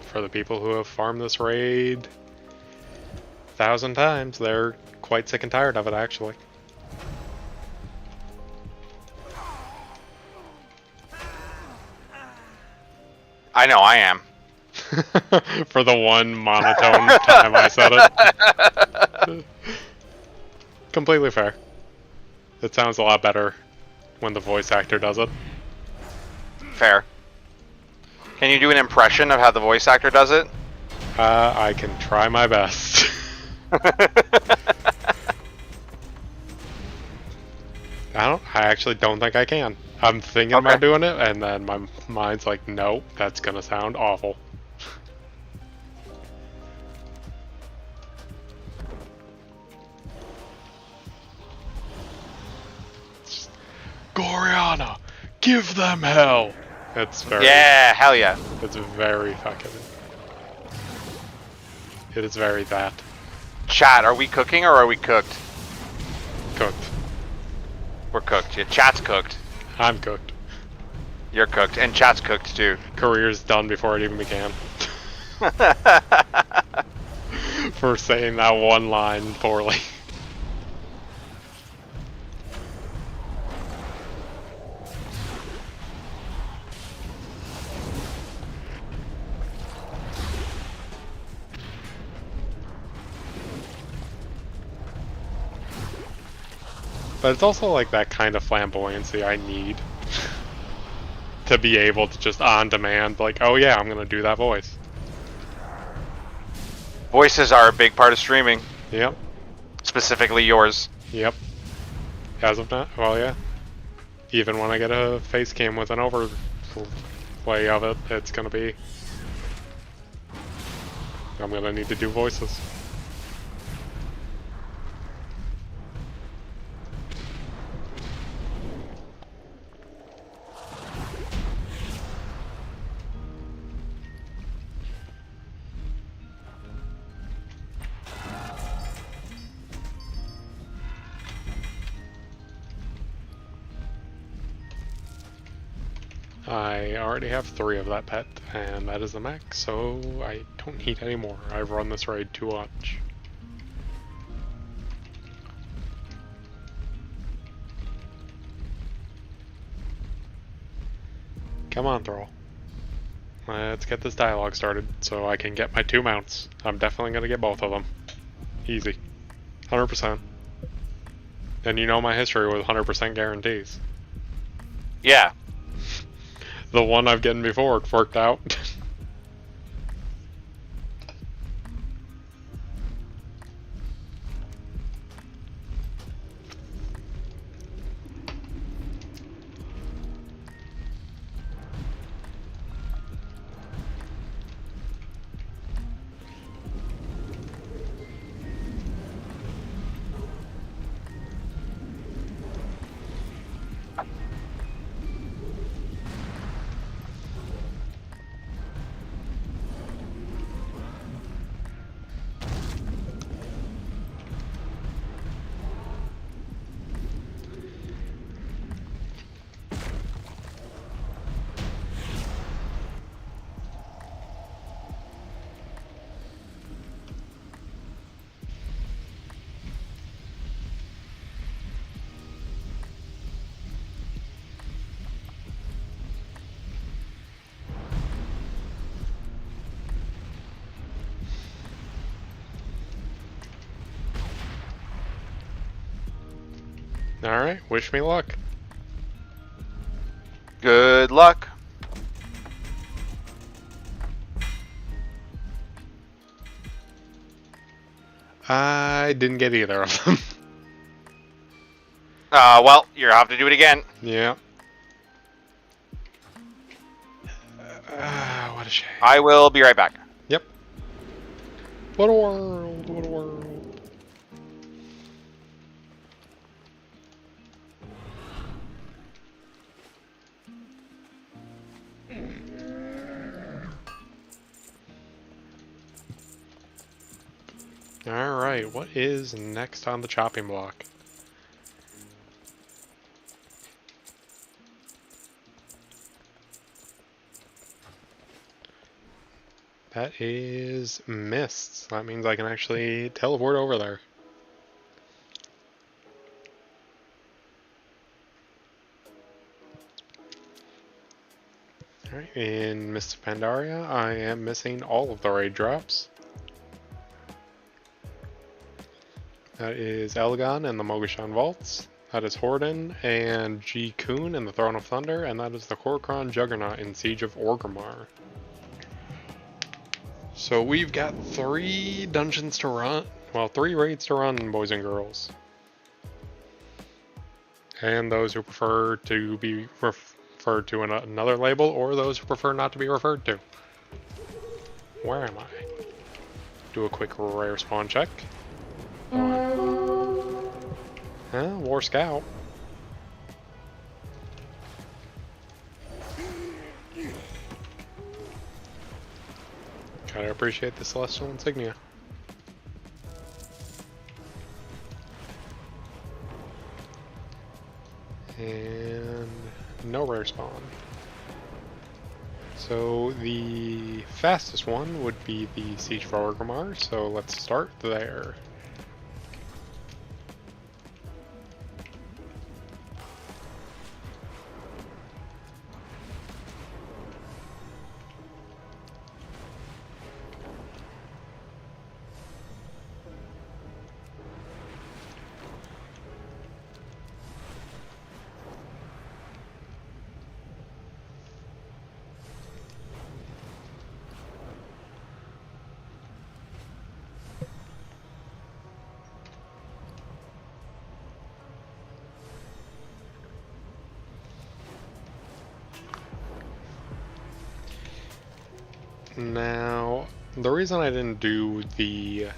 For the people who have farmed this raid 1,000 times, they're quite sick and tired of it, actually. I know, I am. For the one monotone time I said it. Completely fair. It sounds a lot better when the voice actor does it. Fair. Can you do an impression of how the voice actor does it? I can try my best. I actually don't think I can. I'm thinking about doing it, and then my mind's like, nope, that's gonna sound awful. Goriana, give them hell! It's very... Yeah, hell yeah. It's very fucking... It is very that. Chat, are we cooking or are we cooked? Cooked. We're cooked. Yeah, chat's cooked. I'm cooked. You're cooked, and chat's cooked too. Career's done before it even began. for saying that one line poorly. But it's also like that kind of flamboyancy I need to be able to just on demand, like, oh yeah, I'm gonna do that voice. Voices are a big part of streaming. Yep. Specifically yours. Yep. As of now, well, yeah. Even when I get a face cam with an overlay of it, it's gonna be. I'm gonna need to do voices. I already have 3 of that pet, and that is the max, so I don't need any more. I've run this raid too much. Come on, Thrall. Let's get this dialogue started so I can get my 2 mounts. I'm definitely gonna get both of them. Easy. 100%. And you know my history with 100% guarantees. Yeah. The one I've gotten before, it worked out. Alright, wish me luck. Good luck. I didn't get either of them. Well, you'll have to do it again. Yeah. What a shame. I will be right back. Yep. What a world, what a world. Alright, what is next on the chopping block? That is mists. That means I can actually teleport over there. Alright, in Mist of Pandaria, I am missing all of the raid drops. That is Elgon and the Mogashan Vaults. That is Horden and G. Kuhn and the Throne of Thunder, and that is the Korkron Juggernaut in Siege of Orgrimmar. So we've got 3 dungeons to run. Well, 3 raids to run, boys and girls. And those who prefer to be referred to in another label, or those who prefer not to be referred to. Where am I? Do a quick rare spawn check. War Scout. Gotta appreciate the Celestial Insignia. And no rare spawn. So the fastest one would be the Siege for Orgrimmar, so let's start there. Now, the reason I didn't do the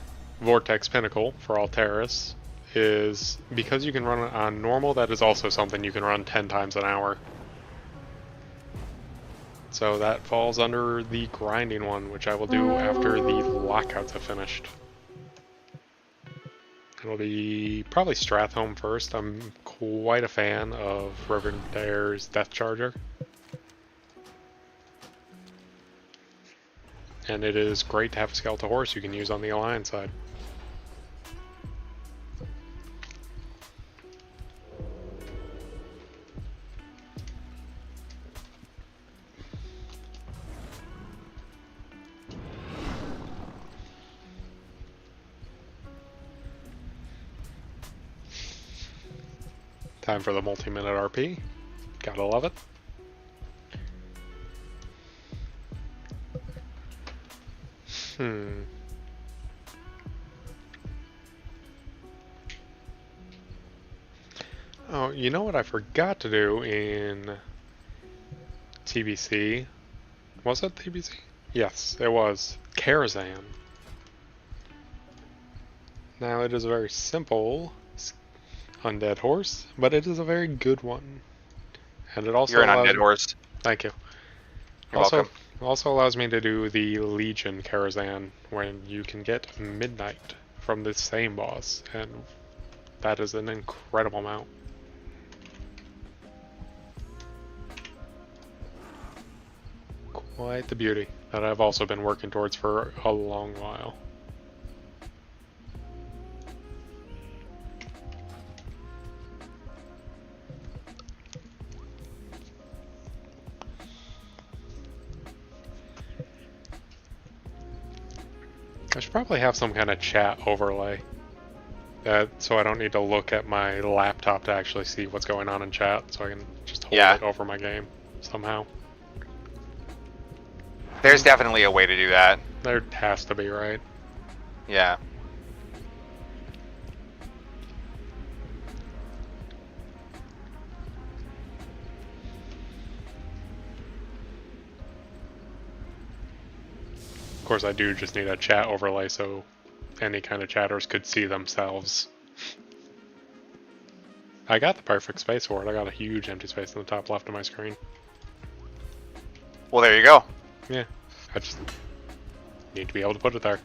Vortex Pinnacle for Alteris is because you can run it on normal, that is also something you can run 10 times an hour. So that falls under the grinding one, which I will do after the lockouts have finished. It'll be probably Stratholme first. I'm quite a fan of Rivendare's Death Charger. And it is great to have a skeletal horse you can use on the Alliance side. Time for the multi-minute RP. Gotta love it. Oh, you know what I forgot to do in TBC? Was it TBC? Yes, it was. Karazhan. Now, it is a very simple undead horse, but it is a very good one. And it also You're an undead horse. Thank you. You're welcome. Also allows me to do the Legion Karazhan, when you can get Midnight from the same boss, and that is an incredible mount. Quite the beauty that I've also been working towards for a long while. I should probably have some kind of chat overlay, so I don't need to look at my laptop to actually see what's going on in chat, so I can just hold it over my game somehow. There's definitely a way to do that. There has to be, right? Yeah. Of course, I do just need a chat overlay so any kind of chatters could see themselves. I got the perfect space for it. I got a huge empty space in the top left of my screen. Well, there you go. Yeah, I just need to be able to put it there.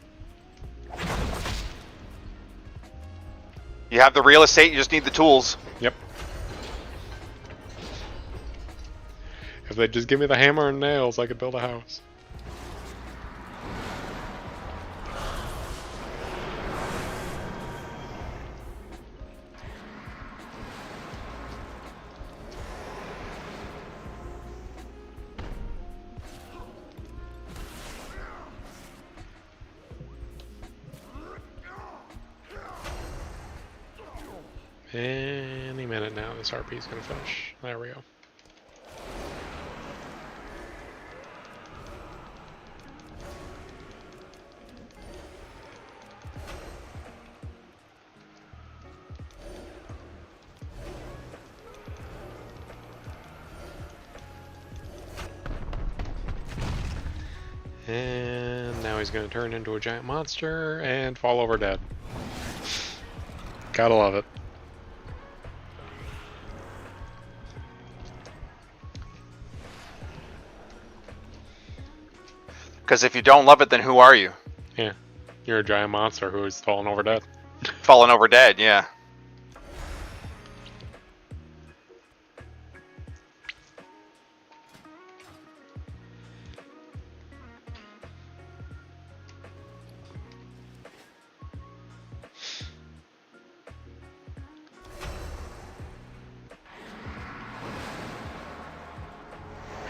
You have the real estate, you just need the tools. Yep. If they just give me the hammer and nails, I could build a house. Any minute now, this RP is going to finish. There we go. And now he's going to turn into a giant monster and fall over dead. Gotta love it. Because if you don't love it, then who are you? Yeah, you're a giant monster who is falling over dead. Falling over dead, yeah.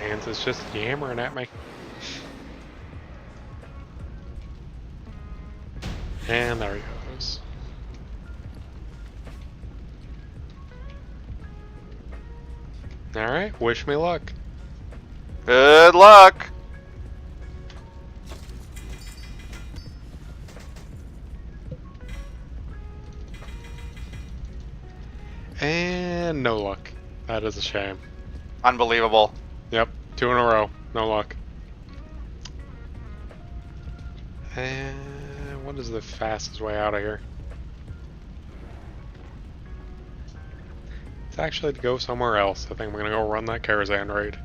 Hands is just yammering at me. And there he goes. Alright, wish me luck. Good luck. And no luck. That is a shame. Unbelievable. Yep, 2 in a row. No luck. And what is the fastest way out of here? It's actually to go somewhere else. I think we're gonna go run that Karazhan raid.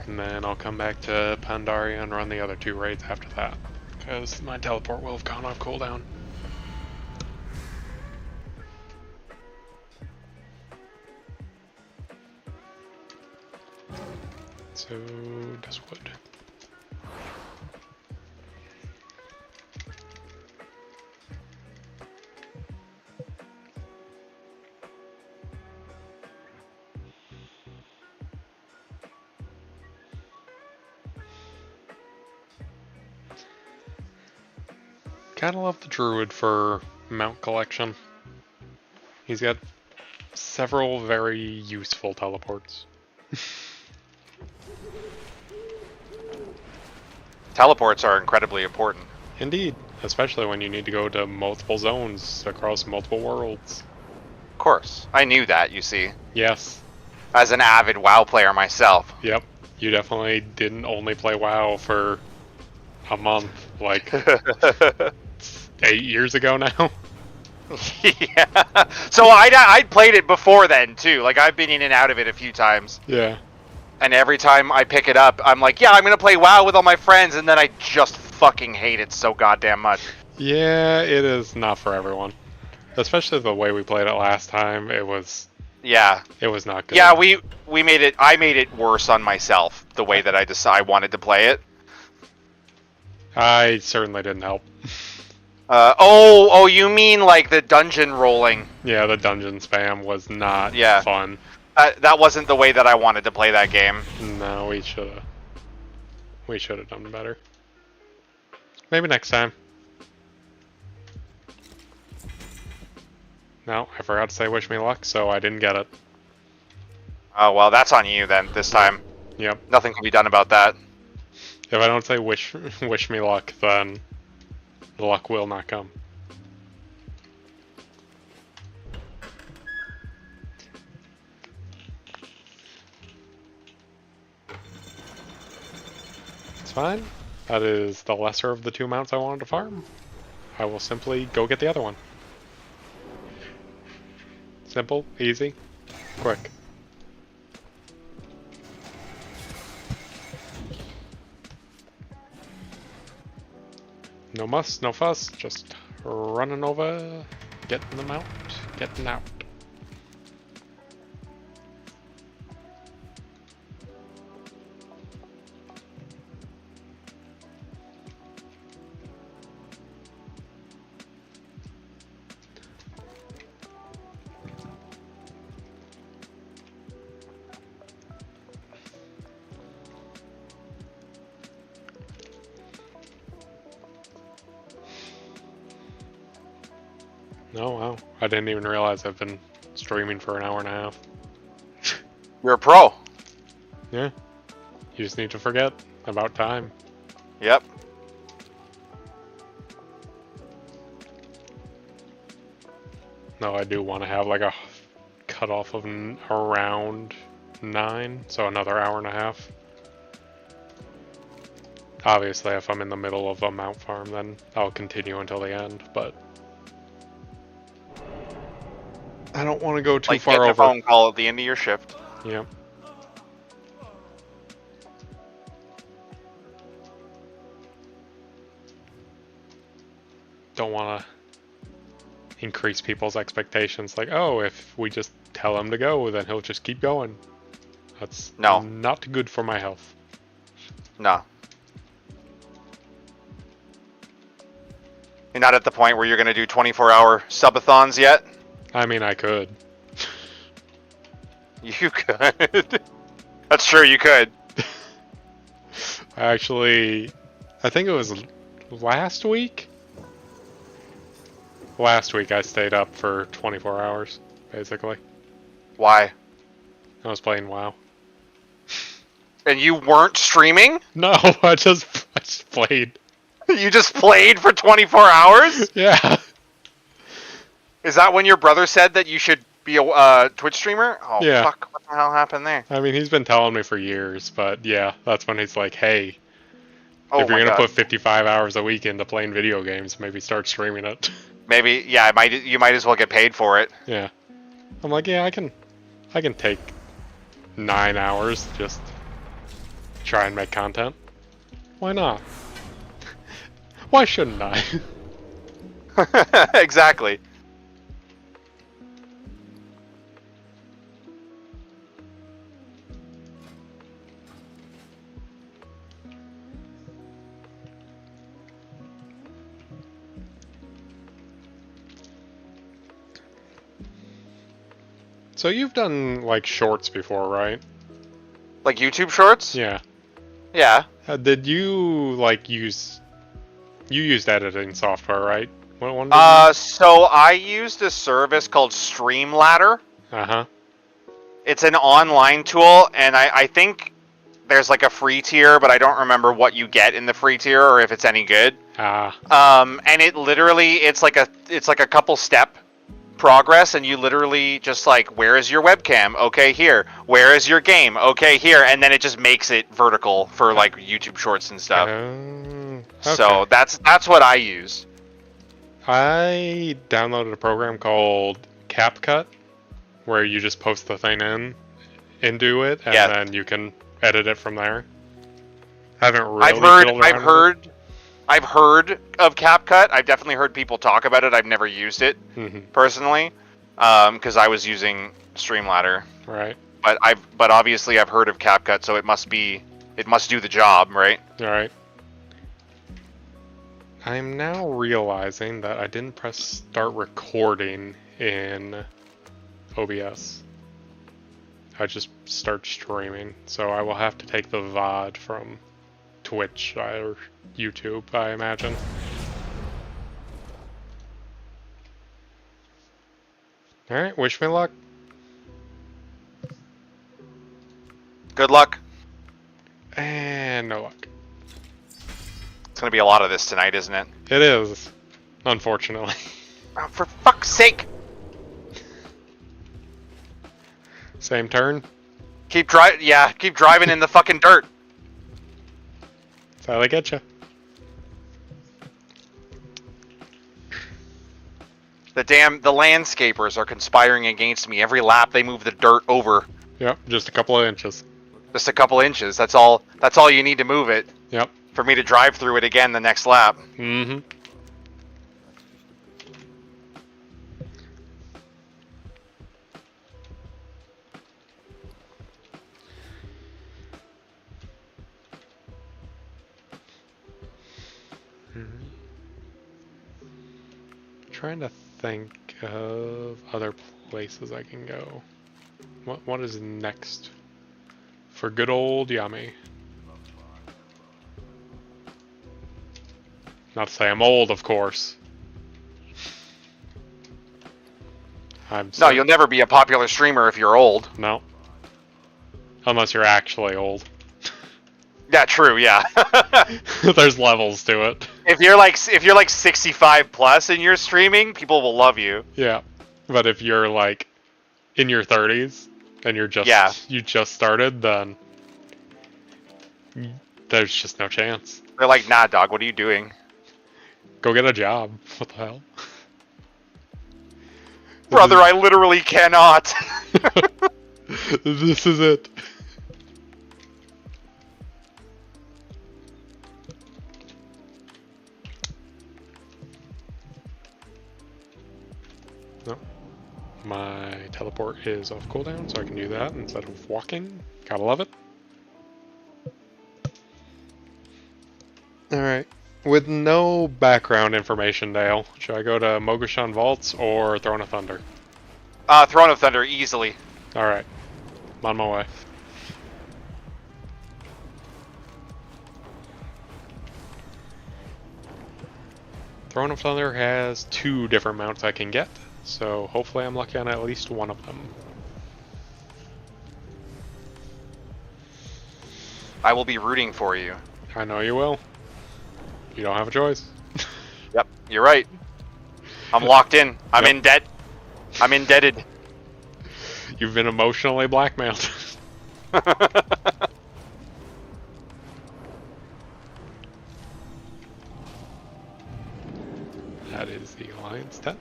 And then I'll come back to Pandaria and run the other 2 raids after that. Because my teleport will have gone off cooldown. So, this wood. Kinda love the druid for mount collection. He's got several very useful teleports. Teleports are incredibly important. Indeed, especially when you need to go to multiple zones across multiple worlds. Of course. I knew that, you see. Yes. As an avid WoW player myself. Yep. You definitely didn't only play WoW for a month, like 8 years ago now. Yeah. So I'd played it before then too. Like I've been in and out of it a few times. Yeah. And every time I pick it up, I'm like, yeah, I'm gonna play WoW with all my friends, and then I just fucking hate it so goddamn much. Yeah, it is not for everyone. Especially the way we played it last time. It was not good. Yeah, we made it. I made it worse on myself the way that I wanted to play it. I certainly didn't help. Oh, you mean like the dungeon rolling? Yeah, the dungeon spam was not fun. That wasn't the way that I wanted to play that game. No, we should have done better. Maybe next time. No, I forgot to say wish me luck, so I didn't get it. Oh, well, that's on you then, this time. Yep. Nothing can be done about that. If I don't say wish me luck, then the luck will not come. It's fine. That is the lesser of the 2 mounts I wanted to farm. I will simply go get the other one. Simple, easy, quick. No muss, no fuss, just running over, getting them out, getting out. Oh wow, I didn't even realize I've been streaming for an hour and a half. You're a pro. Yeah, you just need to forget about time. Yep. No, I do want to have like a cutoff of around 9, so another hour and a half. Obviously, if I'm in the middle of a mount farm, then I'll continue until the end, but I don't want to go too far over. Like a phone call at the end of your shift. Yep. Don't want to increase people's expectations. Like, oh, if we just tell him to go, then he'll just keep going. That's not good for my health. No. You're not at the point where you're going to do 24-hour subathons yet? I mean, I could. You could. That's true, you could. I think it was last week? Last week I stayed up for 24 hours, basically. Why? I was playing WoW. And you weren't streaming? No, I just played. You just played for 24 hours? Yeah. Is that when your brother said that you should be a Twitch streamer? Oh, Yeah. fuck. What the hell happened there? I mean, he's been telling me for years, but yeah, that's when he's like, hey, Oh if you're my gonna God. put 55 hours a week into playing video games, maybe start streaming it. Maybe, yeah, you might as well get paid for it. Yeah. I'm like, yeah, I can take 9 hours just try and make content. Why not? Why shouldn't I? Exactly. So you've done like shorts before, right? Like YouTube Shorts? Yeah. Yeah. Did you like used editing software, right? What one? So I used a service called Streamladder. Uh-huh. It's an online tool, and I think there's like a free tier, but I don't remember what you get in the free tier or if it's any good. And it literally, it's like a couple step progress, and you literally just like, where is your webcam? Okay, here. Where is your game? Okay, here. And then it just makes it vertical for like YouTube Shorts and stuff. Okay. So that's what I use. I downloaded a program called CapCut, where you just post the thing into it, and then you can edit it from there. Haven't really. I've heard of CapCut. I've definitely heard people talk about it. I've never used it personally, because I was using Streamladder. Right. But obviously I've heard of CapCut, so it must do the job, right? All right. I'm now realizing that I didn't press start recording in OBS. I just start streaming, so I will have to take the VOD from Twitch or YouTube, I imagine. Alright, wish me luck. Good luck. And no luck. It's gonna be a lot of this tonight, isn't it? It is, unfortunately. Oh, for fuck's sake! Same turn? Keep driving in the fucking dirt. That's how they get you. The landscapers are conspiring against me. Every lap they move the dirt over. Yep, just a couple of inches. Just a couple inches. That's all you need to move it. Yep. For me to drive through it again the next lap. Mm-hmm. Trying to think of other places I can go. What is next for good old Yummy? Not to say I'm old, of course. No, you'll never be a popular streamer if you're old. No. Unless you're actually old. Yeah, true, yeah. There's levels to it. If you're like 65 plus and you're streaming, people will love you. Yeah. But if you're like in your 30s and you just started, then there's just no chance. They're like, nah, dog, what are you doing? Go get a job. What the hell? Brother, I literally cannot. This is it. No. My teleport is off cooldown, so I can do that instead of walking. Gotta love it. Alright. With no background information, Dale, should I go to Mogushan Vaults or Throne of Thunder? Throne of Thunder, easily. Alright. I'm on my way. Throne of Thunder has 2 different mounts I can get, so hopefully I'm lucky on at least one of them. I will be rooting for you. I know you will. You don't have a choice. Yep, you're right. I'm locked in. I'm Yep. in debt. I'm indebted. You've been emotionally blackmailed. That is the Alliance tent.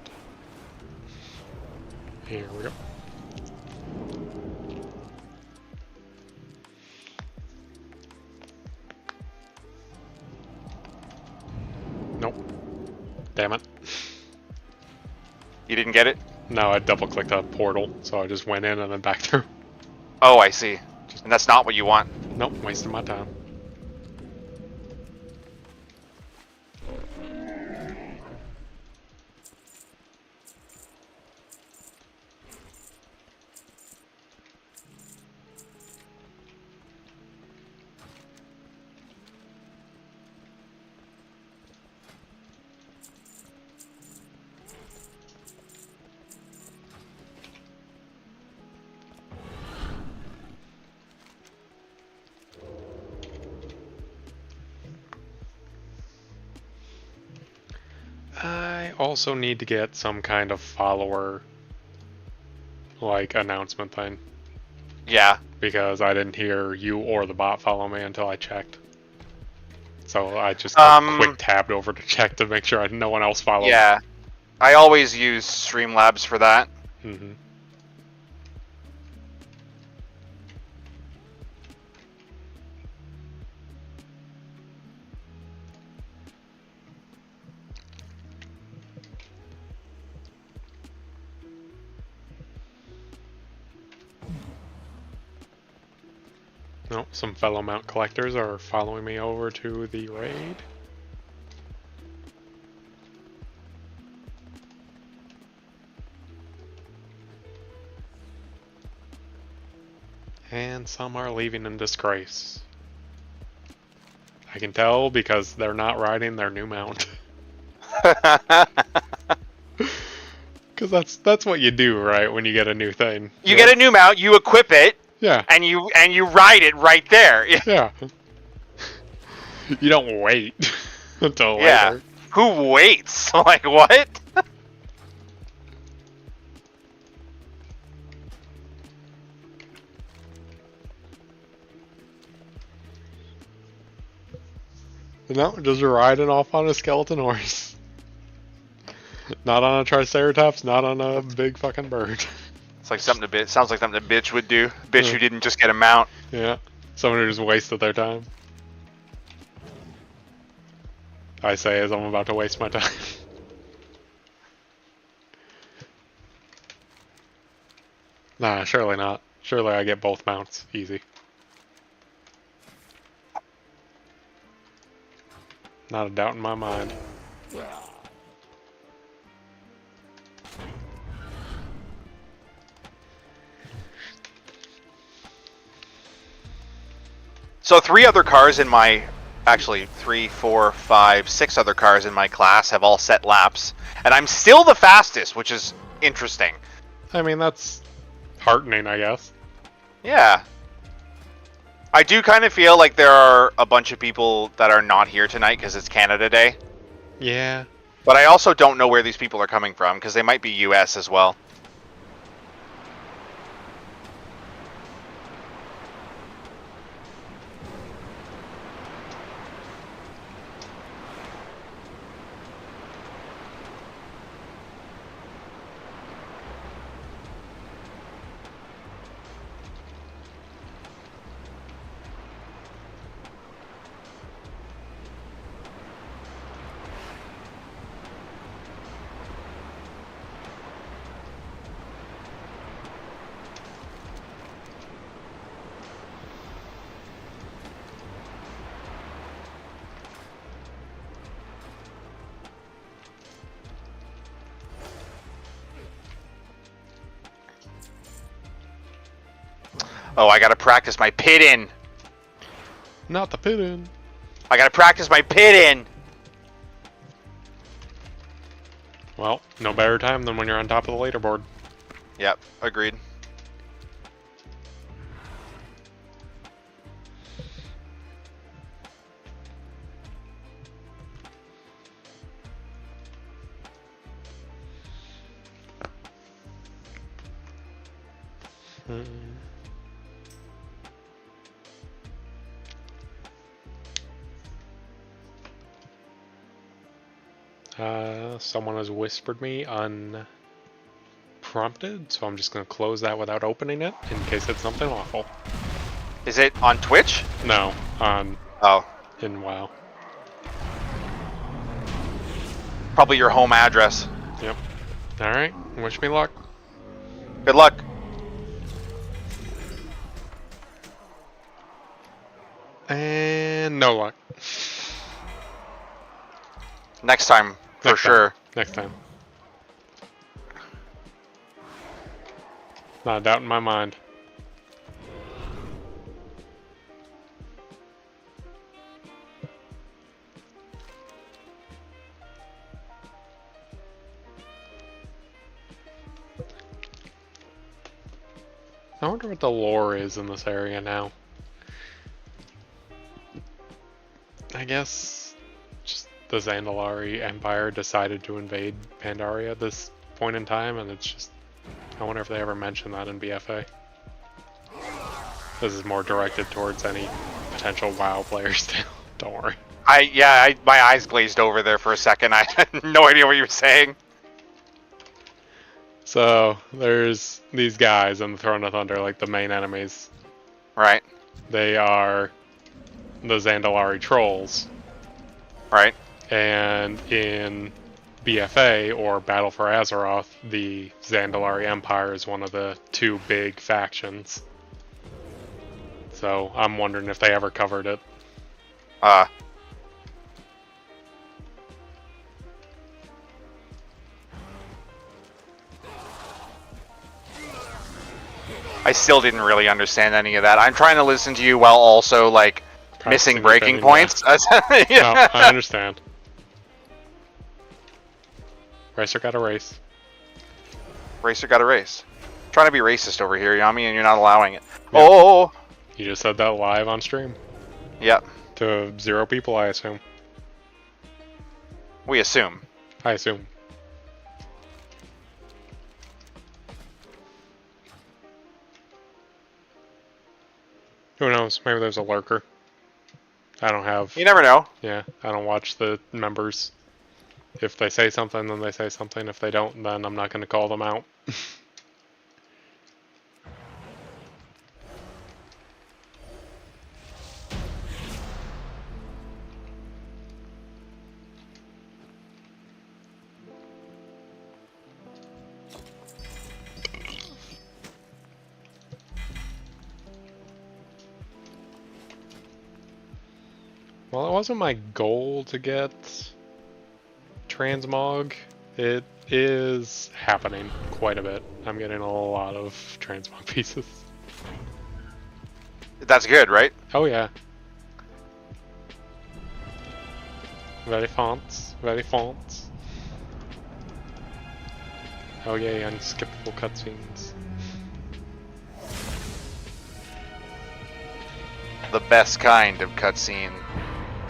Here we go. Nope. Damn it. You didn't get it? No, I double clicked a portal, so I just went in and then back through. Oh, I see. And that's not what you want. Nope, wasting my time. I also need to get some kind of follower, like, announcement thing. Yeah. Because I didn't hear you or the bot follow me until I checked. So I just quick tabbed over to check to make sure no one else followed. Yeah. I always use Streamlabs for that. Mm-hmm. No, some fellow mount collectors are following me over to the raid. And some are leaving in disgrace. I can tell because they're not riding their new mount. Because that's what you do, right? When you get a new thing. You get a new mount, you equip it, yeah, and you ride it right there. Yeah. You don't wait until Yeah. later. Who waits? Like what? No, just riding off on a skeleton horse. Not on a triceratops, not on a big fucking bird. It's like something sounds like something a bitch would do. Bitch who didn't just get a mount. Yeah. Someone who just wasted their time. I say as I'm about to waste my time. Nah, surely not. Surely I get both mounts. Easy. Not a doubt in my mind. So 3 other cars in my... Actually, 3, 4, 5, 6 other cars in my class have all set laps. And I'm still the fastest, which is interesting. I mean, that's heartening, I guess. Yeah. I do kind of feel like there are a bunch of people that are not here tonight because it's Canada Day. Yeah. But I also don't know where these people are coming from because they might be US as well. Oh, I gotta practice my pit in. Not the pit in. I gotta practice my pit in. Well, no better time than when you're on top of the leaderboard. Yep, agreed. Someone has whispered me unprompted, so I'm just going to close that without opening it in case it's something awful. Is it on Twitch? No, in WoW. Probably your home address. Yep. Alright, wish me luck. Good luck. And no luck. Next time, for sure. Next time. Not a doubt in my mind. I wonder what the lore is in this area now. I guess just the Zandalari Empire decided to invade Pandaria at this point in time, and it's just... I wonder if they ever mention that in BFA. This is more directed towards any potential WoW players too. Don't worry. My eyes glazed over there for a second. I had no idea what you were saying. So, there's these guys in the Throne of Thunder, like the main enemies. Right. They are the Zandalari trolls. Right. And in BFA, or Battle for Azeroth, the Zandalari Empire is one of the two big factions. So, I'm wondering if they ever covered it. I still didn't really understand any of that. I'm trying to listen to you while also, like, missing breaking points. No, I understand. Racer got a race. Racer got a race. I'm trying to be racist over here, Yami, and you're not allowing it. Yep. Oh! You just said that live on stream. Yep. To 0 people, I assume. We assume. I assume. Who knows? Maybe there's a lurker. I don't have... You never know. Yeah, I don't watch the members. If they say something, then they say something. If they don't, then I'm not going to call them out. Well, it wasn't my goal to get transmog. It is happening quite a bit. I'm getting a lot of transmog pieces. That's good, right? Oh yeah. Very fonts. Very fonts. Oh yay, unskippable cutscenes. The best kind of cutscene.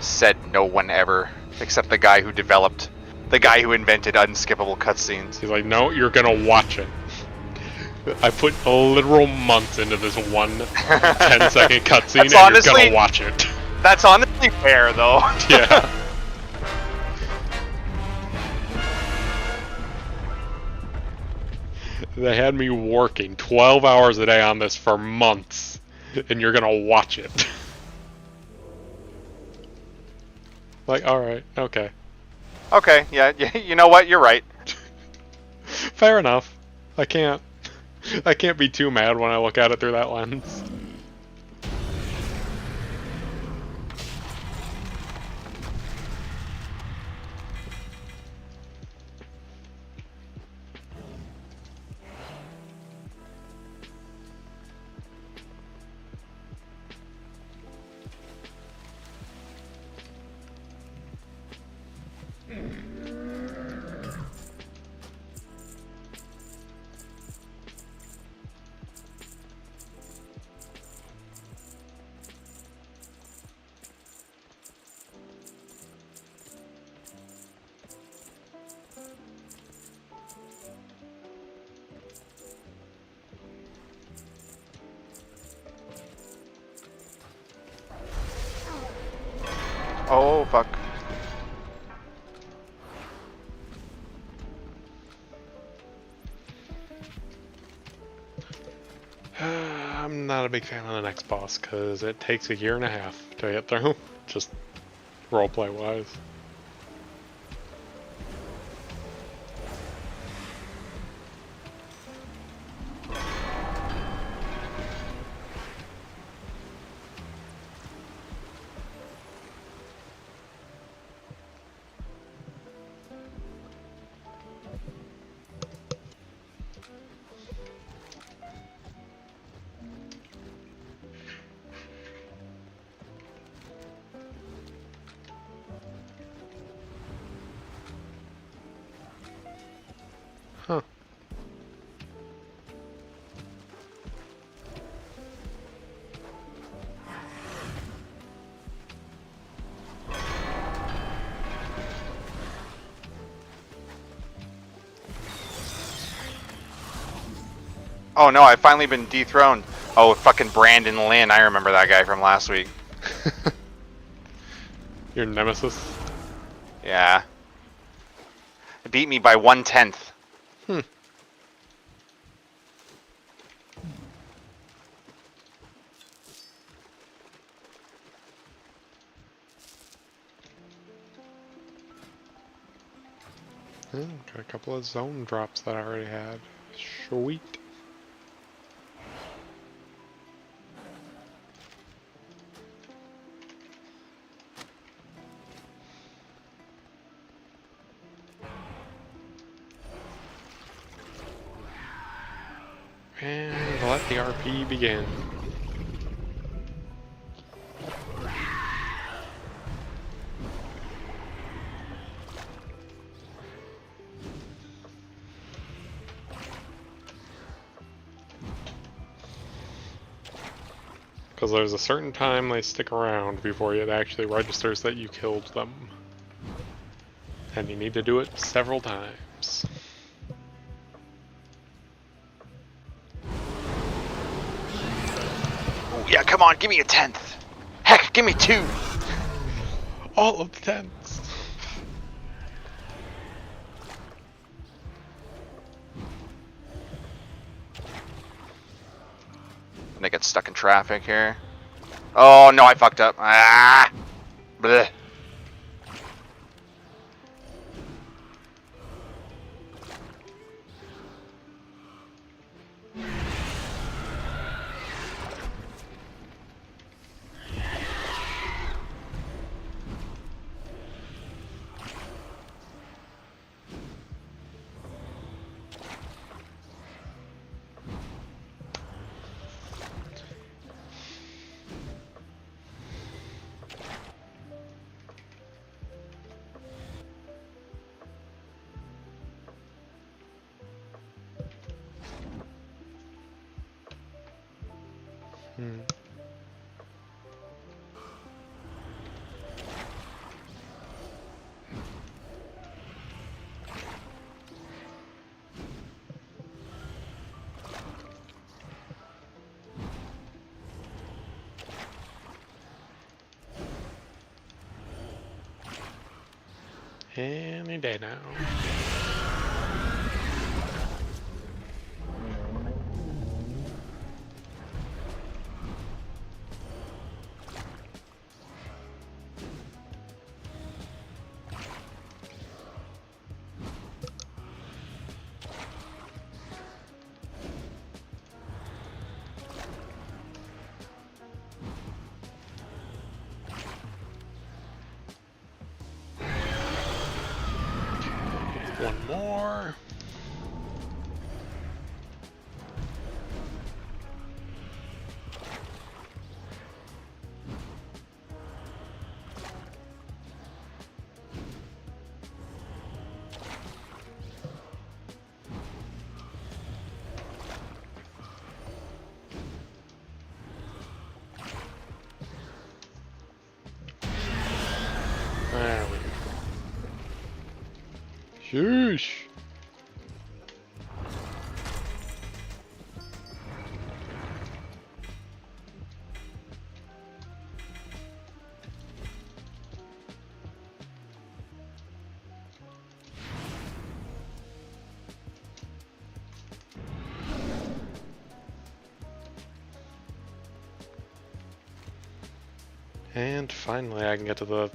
Said no one ever, except the guy who invented unskippable cutscenes. He's like, no, you're gonna watch it. I put literal months into this one 10-second cutscene, and honestly, you're gonna watch it. That's honestly fair, though. Yeah. They had me working 12 hours a day on this for months, and you're gonna watch it. Like, alright, okay. Okay, yeah, you know what? You're right. Fair enough. I can't be too mad when I look at it through that lens. Oh, fuck. I'm not a big fan of the next boss because it takes 1.5 years to get through, just roleplay wise. Huh. Oh no, I've finally been dethroned. Oh, fucking Brandon Lynn. I remember that guy from last week. Your nemesis? Yeah. It beat me by 1/10. Hmm. Yeah, got a couple of zone drops that I already had. Sweet. And let the RP begin. Because there's a certain time they stick around before it actually registers that you killed them. And you need to do it several times. Oh yeah, come on, give me a 10th. Heck, give me 2. All of the tents. And I get stuck in traffic here. Oh no, I fucked up. Ah! Blech. Hmm. Any day now. One more. There we go. Sheesh. And finally I can get to the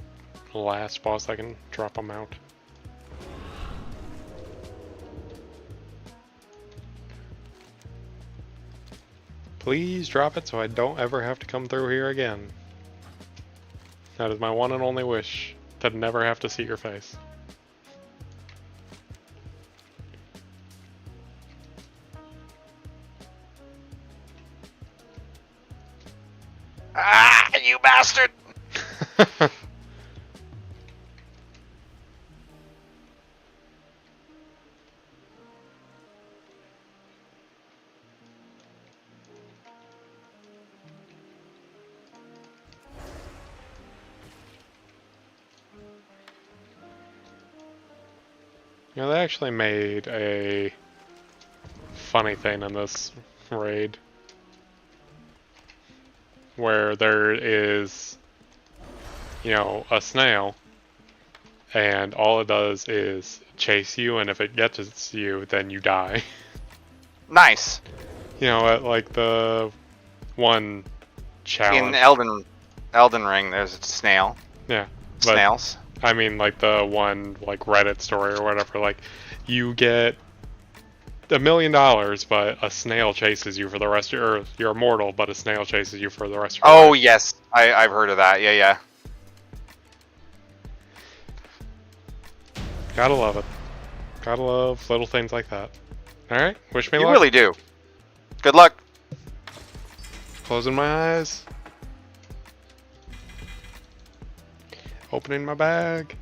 last boss I can drop a mount. Please drop it so I don't ever have to come through here again. That is my one and only wish, to never have to see your face. Ah, you bastard! You know, they actually made a funny thing in this raid where there is, you know, a snail and all it does is chase you, and if it gets you, then you die. Nice. You know, at like the one challenge. In Elden Ring, there's a snail. Yeah. Snails. I mean, like the one like Reddit story or whatever. Like, you get $1 million, but a snail chases you for the rest of your. Or you're immortal, but a snail chases you for the rest of your life. Oh yes, I've heard of that. Yeah. Gotta love it. Gotta love little things like that. Alright, wish me luck. You really do. Good luck. Closing my eyes. Opening my bag.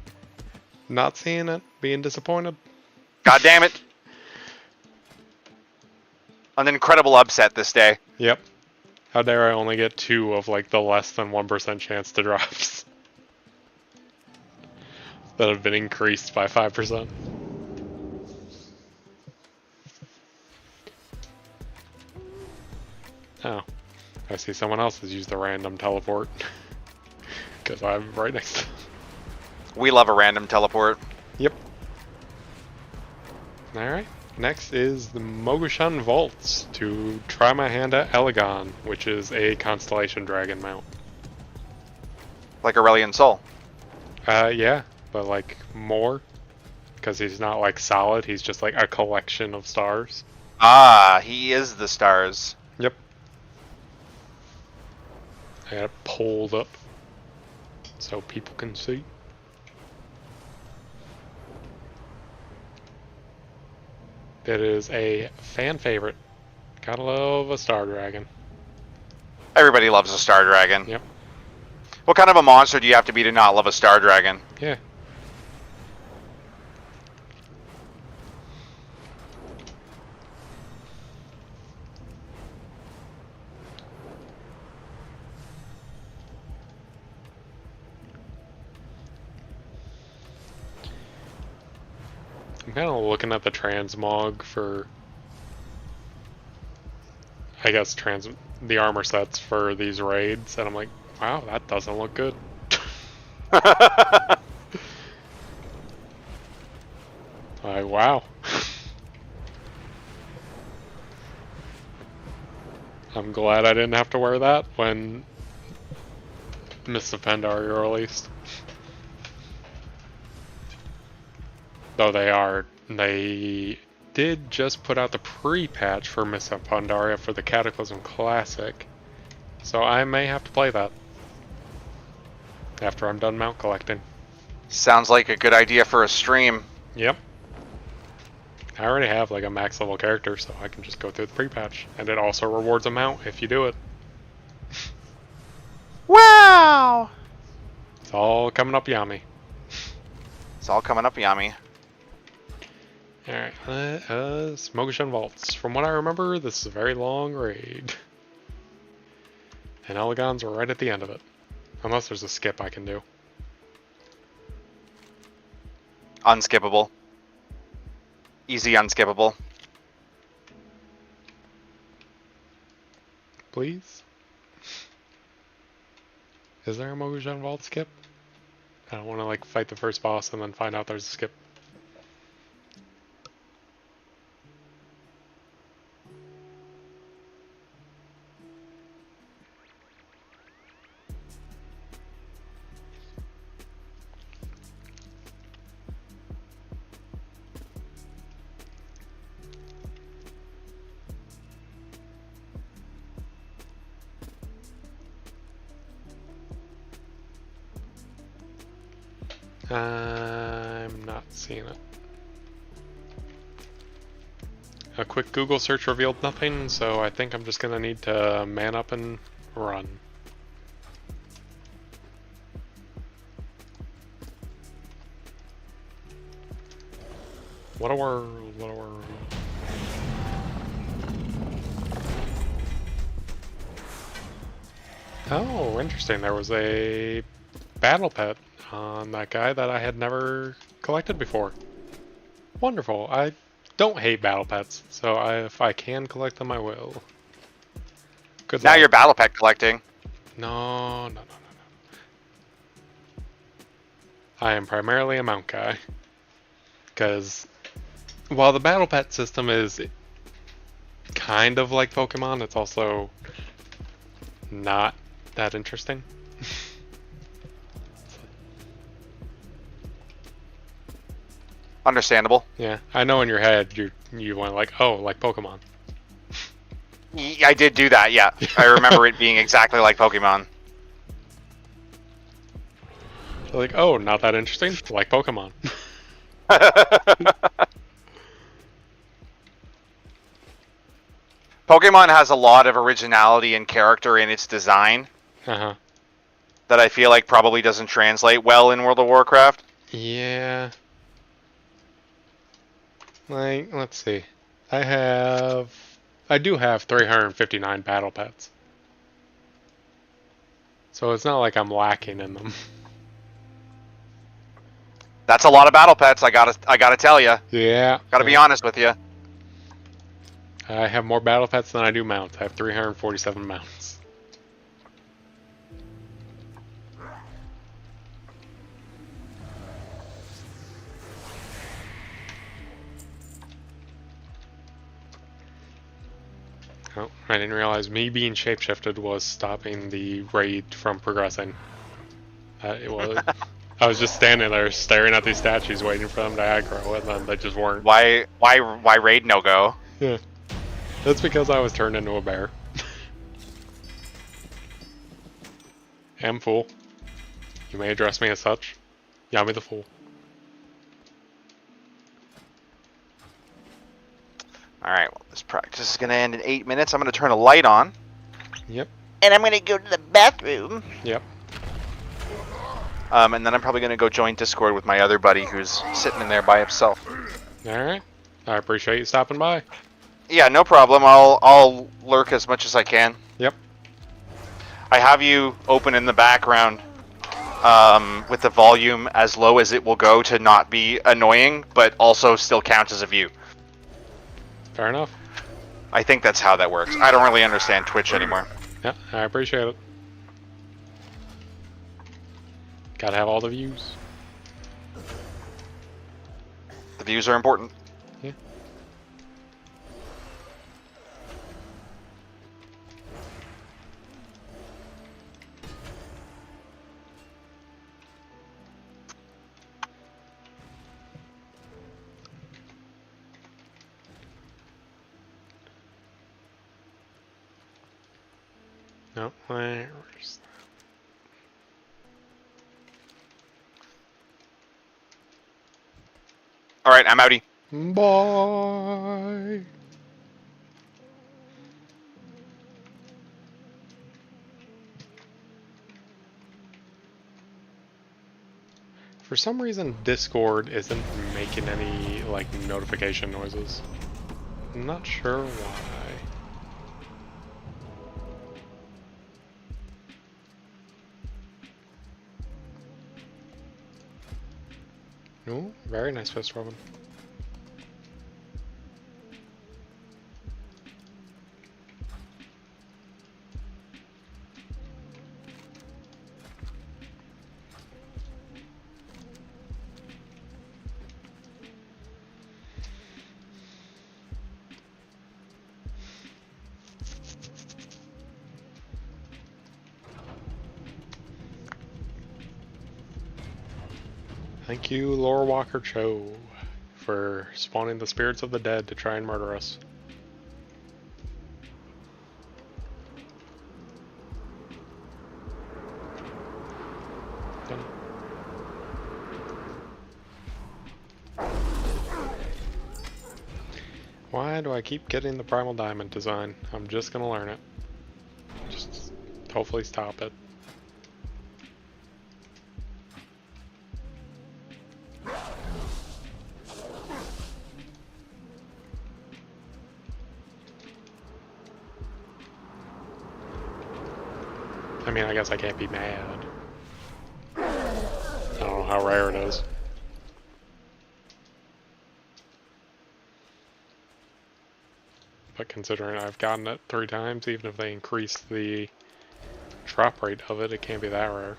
Not seeing it. Being disappointed. God damn it. An incredible upset this day. Yep. How dare I only get 2 of like the less than 1% chance to drops. That have been increased by 5%. Oh. I see someone else has used the random teleport. Because I'm right next to them. We love a random teleport. Yep. Alright. Next is the Mogushan Vaults to try my hand at Elegon, which is a Constellation Dragon mount. Like Aurelion Sol. Yeah, but like more. Because he's not like solid, he's just like a collection of stars. Ah, he is the stars. Yep. I got it pulled up so people can see. It is a fan favorite. Gotta love a star dragon. Everybody loves a star dragon. Yep. What kind of a monster do you have to be to not love a star dragon? Yeah. I'm kind of looking at the transmog for, I guess, the armor sets for these raids, and I'm like, wow, that doesn't look good. Like, wow. I'm glad I didn't have to wear that when Mists of Pandaria released. Though they did just put out the pre-patch for Mists of Pandaria for the Cataclysm Classic. So I may have to play that after I'm done mount collecting. Sounds like a good idea for a stream. Yep. I already have like a max level character, so I can just go through the pre-patch. And it also rewards a mount if you do it. Wow! It's all coming up yummy. It's all coming up yummy. Alright, Mogushan Vaults. From what I remember, this is a very long raid. And Elegon's right at the end of it. Unless there's a skip I can do. Unskippable. Easy unskippable. Please? Is there a Mogushan Vault skip? I don't want to like fight the first boss and then find out there's a skip. I'm not seeing it. A quick Google search revealed nothing, so I think I'm just gonna need to man up and run. What a world, what a world. Oh, interesting. There was a battle pet on that guy that I had never collected before. Wonderful. I don't hate battle pets, so if I can collect them, I will. Good Now luck. you're battle pet collecting. No, no, no, no, no. I am primarily a mount guy. Because while the battle pet system is kind of like Pokemon, it's also not that interesting. Understandable. Yeah, I know in your head you went like, oh, like Pokemon. I did do that, yeah. I remember it being exactly like Pokemon. Like, oh, not that interesting, like Pokemon. Pokemon has a lot of originality and character in its design Uh-huh. that I feel like probably doesn't translate well in World of Warcraft. Yeah. Like, let's see. I do have 359 battle pets. So it's not like I'm lacking in them. That's a lot of battle pets, I gotta tell you. Yeah. Gotta be honest with you. I have more battle pets than I do mounts. I have 347 mounts. Oh, I didn't realize me being shapeshifted was stopping the raid from progressing. It was. I was just standing there staring at these statues waiting for them to aggro, and then they just weren't. Why raid no go? Yeah. That's because I was turned into a bear. Am fool. You may address me as such. Yami the fool. Alright, well, this practice is gonna end in 8 minutes. I'm gonna turn a light on. Yep. And I'm gonna go to the bathroom. Yep. And then I'm probably gonna go join Discord with my other buddy who's sitting in there by himself. Alright. I appreciate you stopping by. Yeah, no problem. I'll lurk as much as I can. Yep. I have you open in the background with the volume as low as it will go to not be annoying, but also still count as a view. Fair enough. I think that's how that works. I don't really understand Twitch anymore. Yeah, I appreciate it. Gotta have all the views. The views are important. Yeah. No, where's that? Alright, I'm outie. Bye. For some reason, Discord isn't making any, like, notification noises. I'm not sure why. Oh, very nice fist, Robin. Thank you, Laura Walker Cho, for spawning the spirits of the dead to try and murder us. Why do I keep getting the Primal Diamond design? I'm just gonna learn it. Just hopefully stop it. I mean, I guess I can't be mad. I don't know how rare it is. But considering I've gotten it 3 times, even if they increase the drop rate of it, it can't be that rare.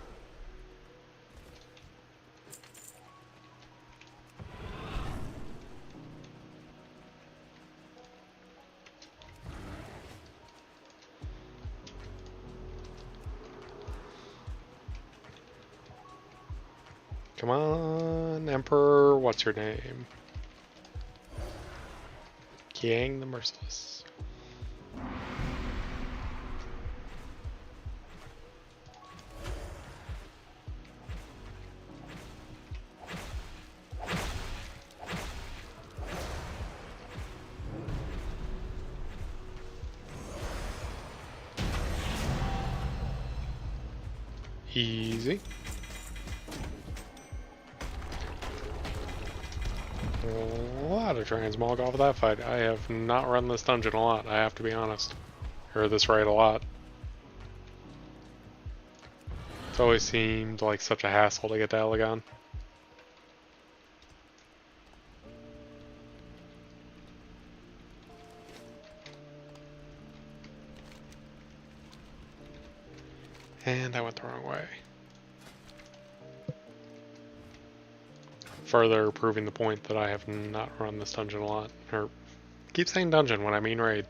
Come on, Emperor, what's your name? Kiang the Merciless. Easy. A lot of transmog off of that fight. I have not run this dungeon a lot, I have to be honest. Or this raid a lot. It's always seemed like such a hassle to get to Elegon. And I went the wrong way. Further proving the point that I have not run this dungeon a lot. Or, keep saying dungeon when I mean raid.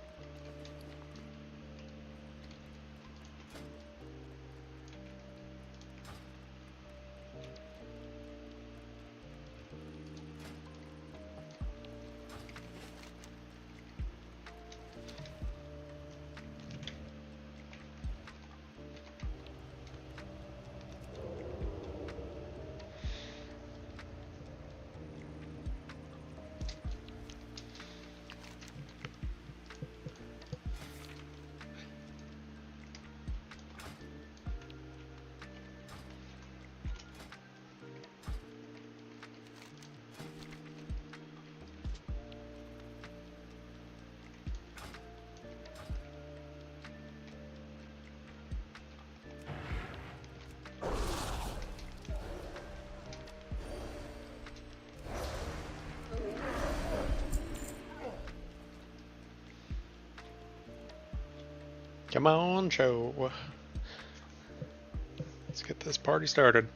Come on, show. Let's get this party started.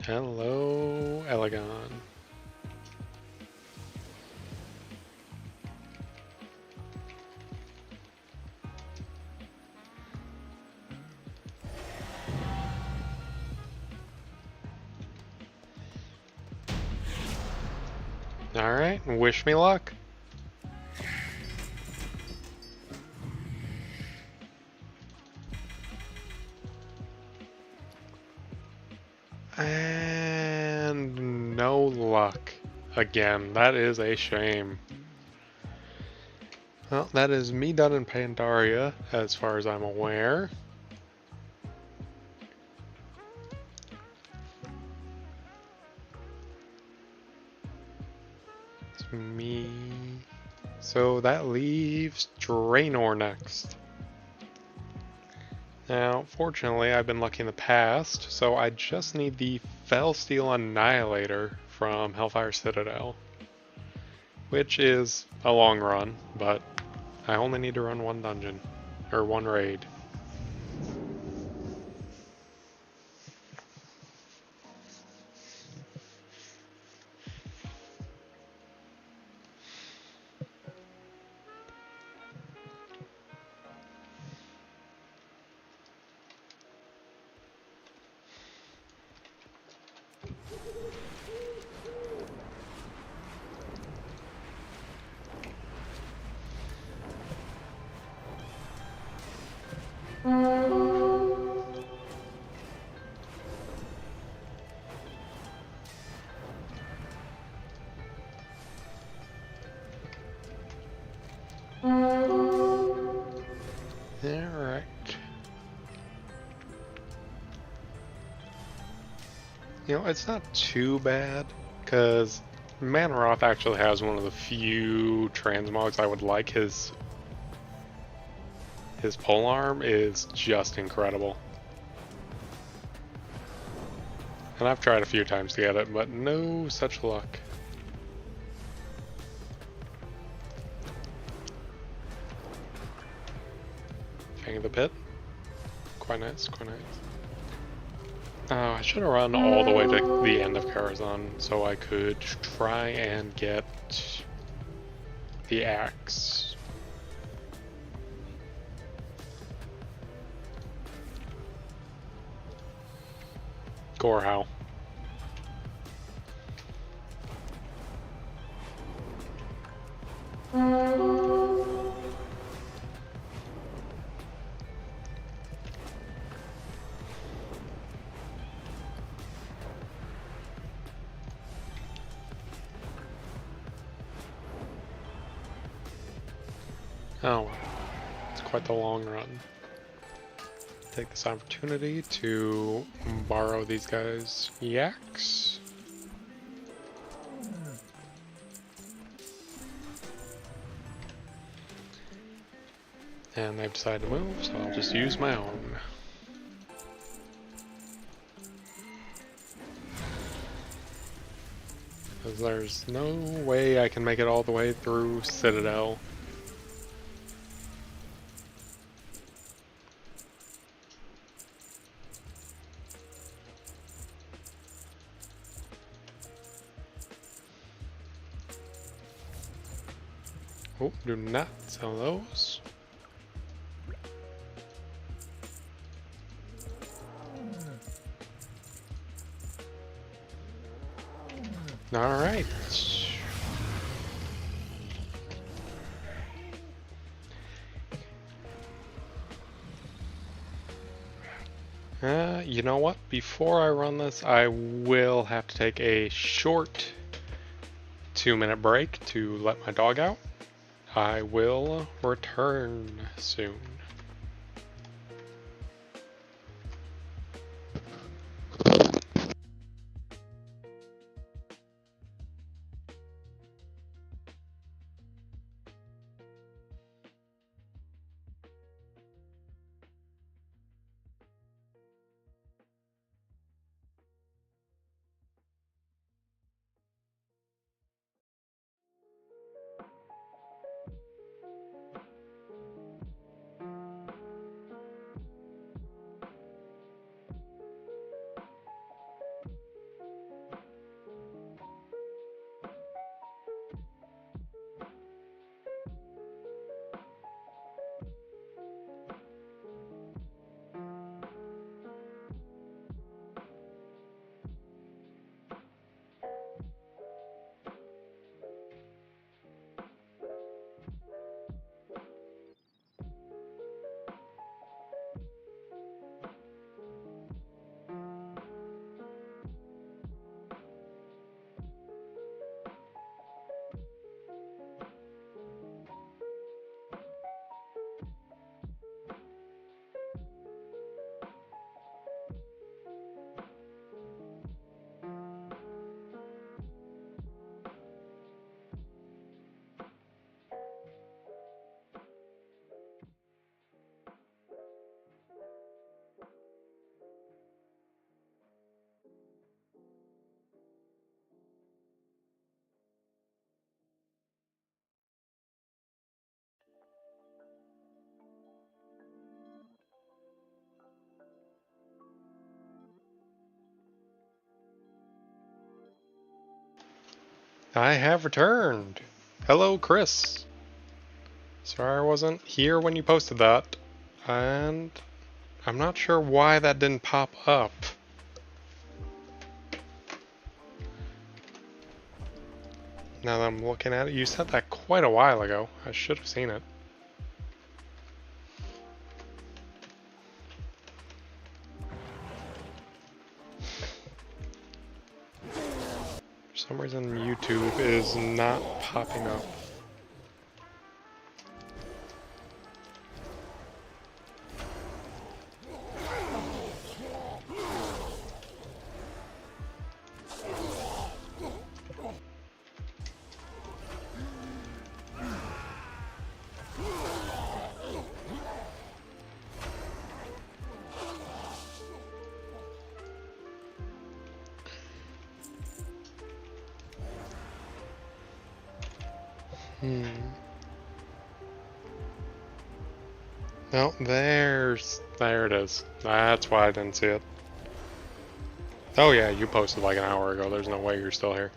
Hello, Elegon. Alright, wish me luck. And no luck. Again, that is a shame. Well, that is me done in Pandaria, as far as I'm aware. It's me. So that leaves Draenor next. Now, fortunately, I've been lucky in the past, so I just need the Fellsteel Annihilator from Hellfire Citadel. which is a long run, but I only need to run one dungeon, or one raid. Alright. You know, it's not too bad, because Manroth actually has one of the few transmogs I would like. His polearm is just incredible. And I've tried a few times to get it, but no such luck. Fang of the Pit. Quite nice, quite nice. Oh, I should have run all the way to the end of Karazhan so I could try and get the axe. Gorehow. Oh well, it's quite the long run. Take this opportunity to borrow these guys' yaks. And they've decided to move, so I'll just use my own. Because there's no way I can make it all the way through Citadel. Oh, do not sell those. Alright. You know what? Before I run this, I will have to take a short 2-minute break to let my dog out. I will return soon. I have returned. Hello, Chris. Sorry I wasn't here when you posted that. And I'm not sure why that didn't pop up. Now that I'm looking at it, you said that quite a while ago. I should have seen it. For some reason, YouTube is not popping up. No, there it is. That's why I didn't see it. Oh yeah, you posted like an hour ago. There's no way you're still here.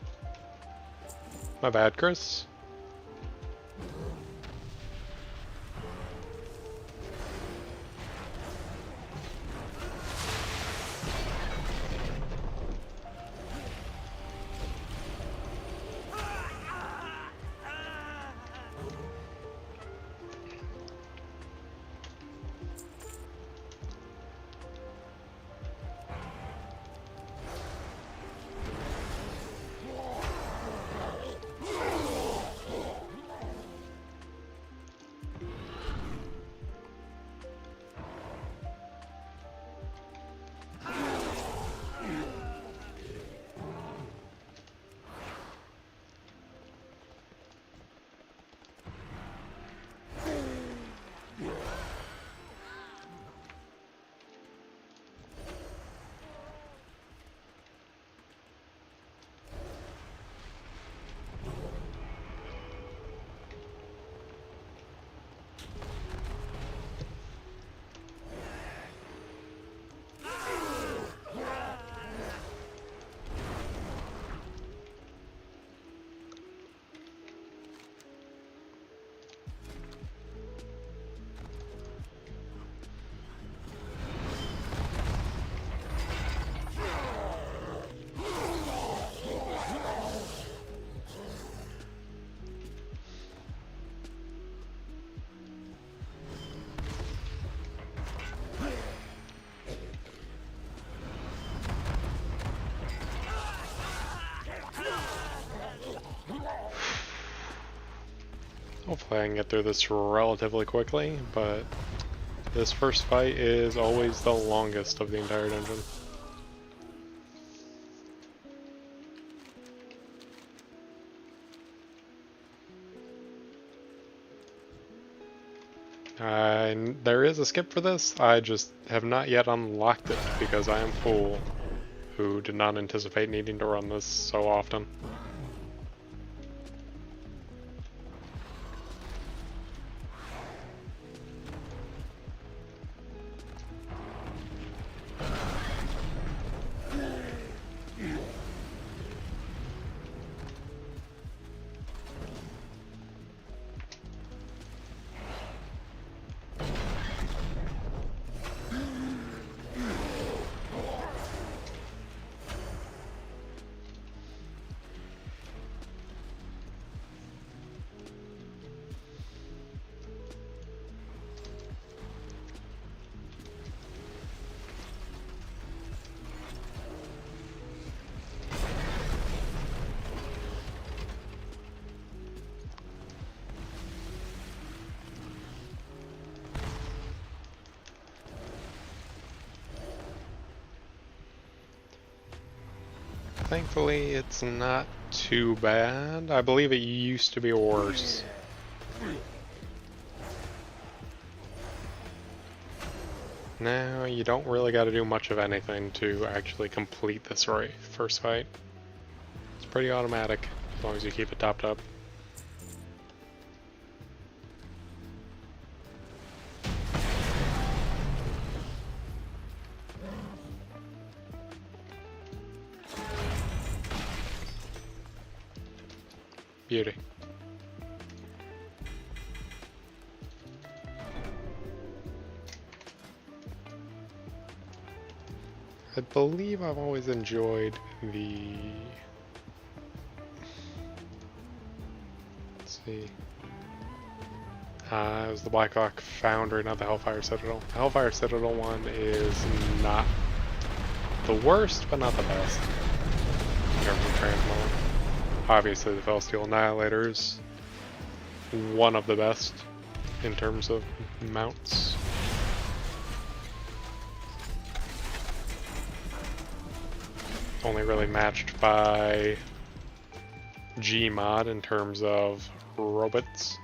My bad, Chris. Hopefully I can get through this relatively quickly, but this first fight is always the longest of the entire dungeon. There is a skip for this, I just have not yet unlocked it because I am a fool who did not anticipate needing to run this so often. Thankfully, it's not too bad. I believe it used to be worse. Now, you don't really got to do much of anything to actually complete this first fight. It's pretty automatic, as long as you keep it topped up. Beauty. I believe I've always enjoyed the... Let's see. It was the Blacklock Foundry, not the Hellfire Citadel. The Hellfire Citadel one is not the worst, but not the best in terms of transmog. Obviously, the Felsteel Annihilator is one of the best in terms of mounts. Only really matched by Gmod in terms of robots.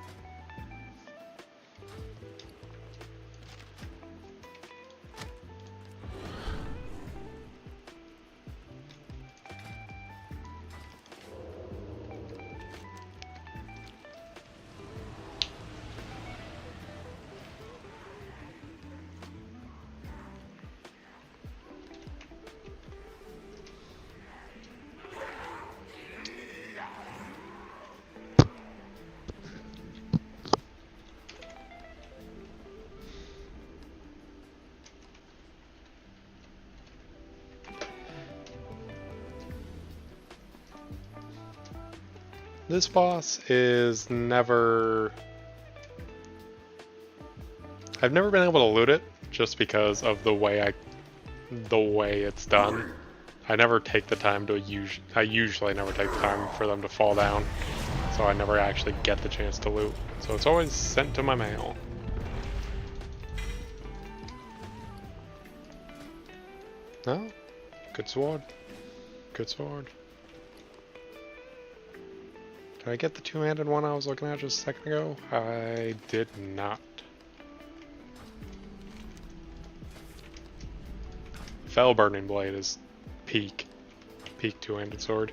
This boss is never... I've never been able to loot it just because of the way it's done. I never take the time to I usually never take the time for them to fall down, so I never actually get the chance to loot. So it's always sent to my mail. No? Good sword. Good sword. Did I get the two-handed one I was looking at just a second ago? I did not. Fell Burning Blade is peak two-handed sword.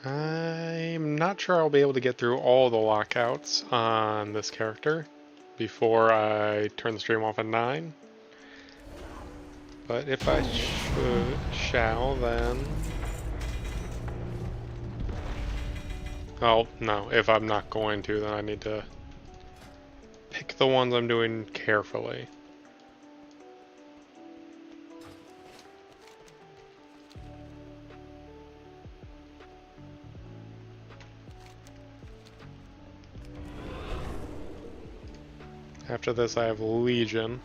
I'm not sure I'll be able to get through all the lockouts on this character before I turn the stream off at 9. But if I shall, then... Oh, no, if I'm not going to, then I need to pick the ones I'm doing carefully. After this I have Legion,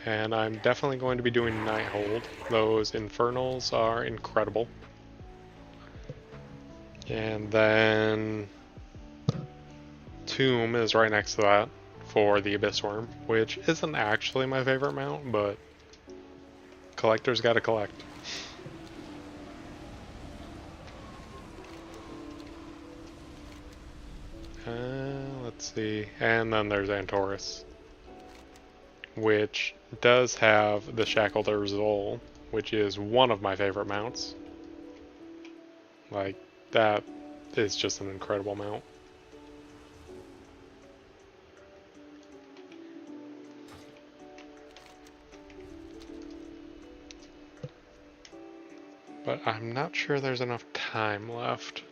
and I'm definitely going to be doing Nighthold. Those Infernals are incredible. And then Tomb is right next to that for the Abyss Worm, which isn't actually my favorite mount, but collectors gotta collect. Let's see, and then there's Antorus, which does have the Shackled Urzul, which is one of my favorite mounts. Like, that is just an incredible mount. But I'm not sure there's enough time left.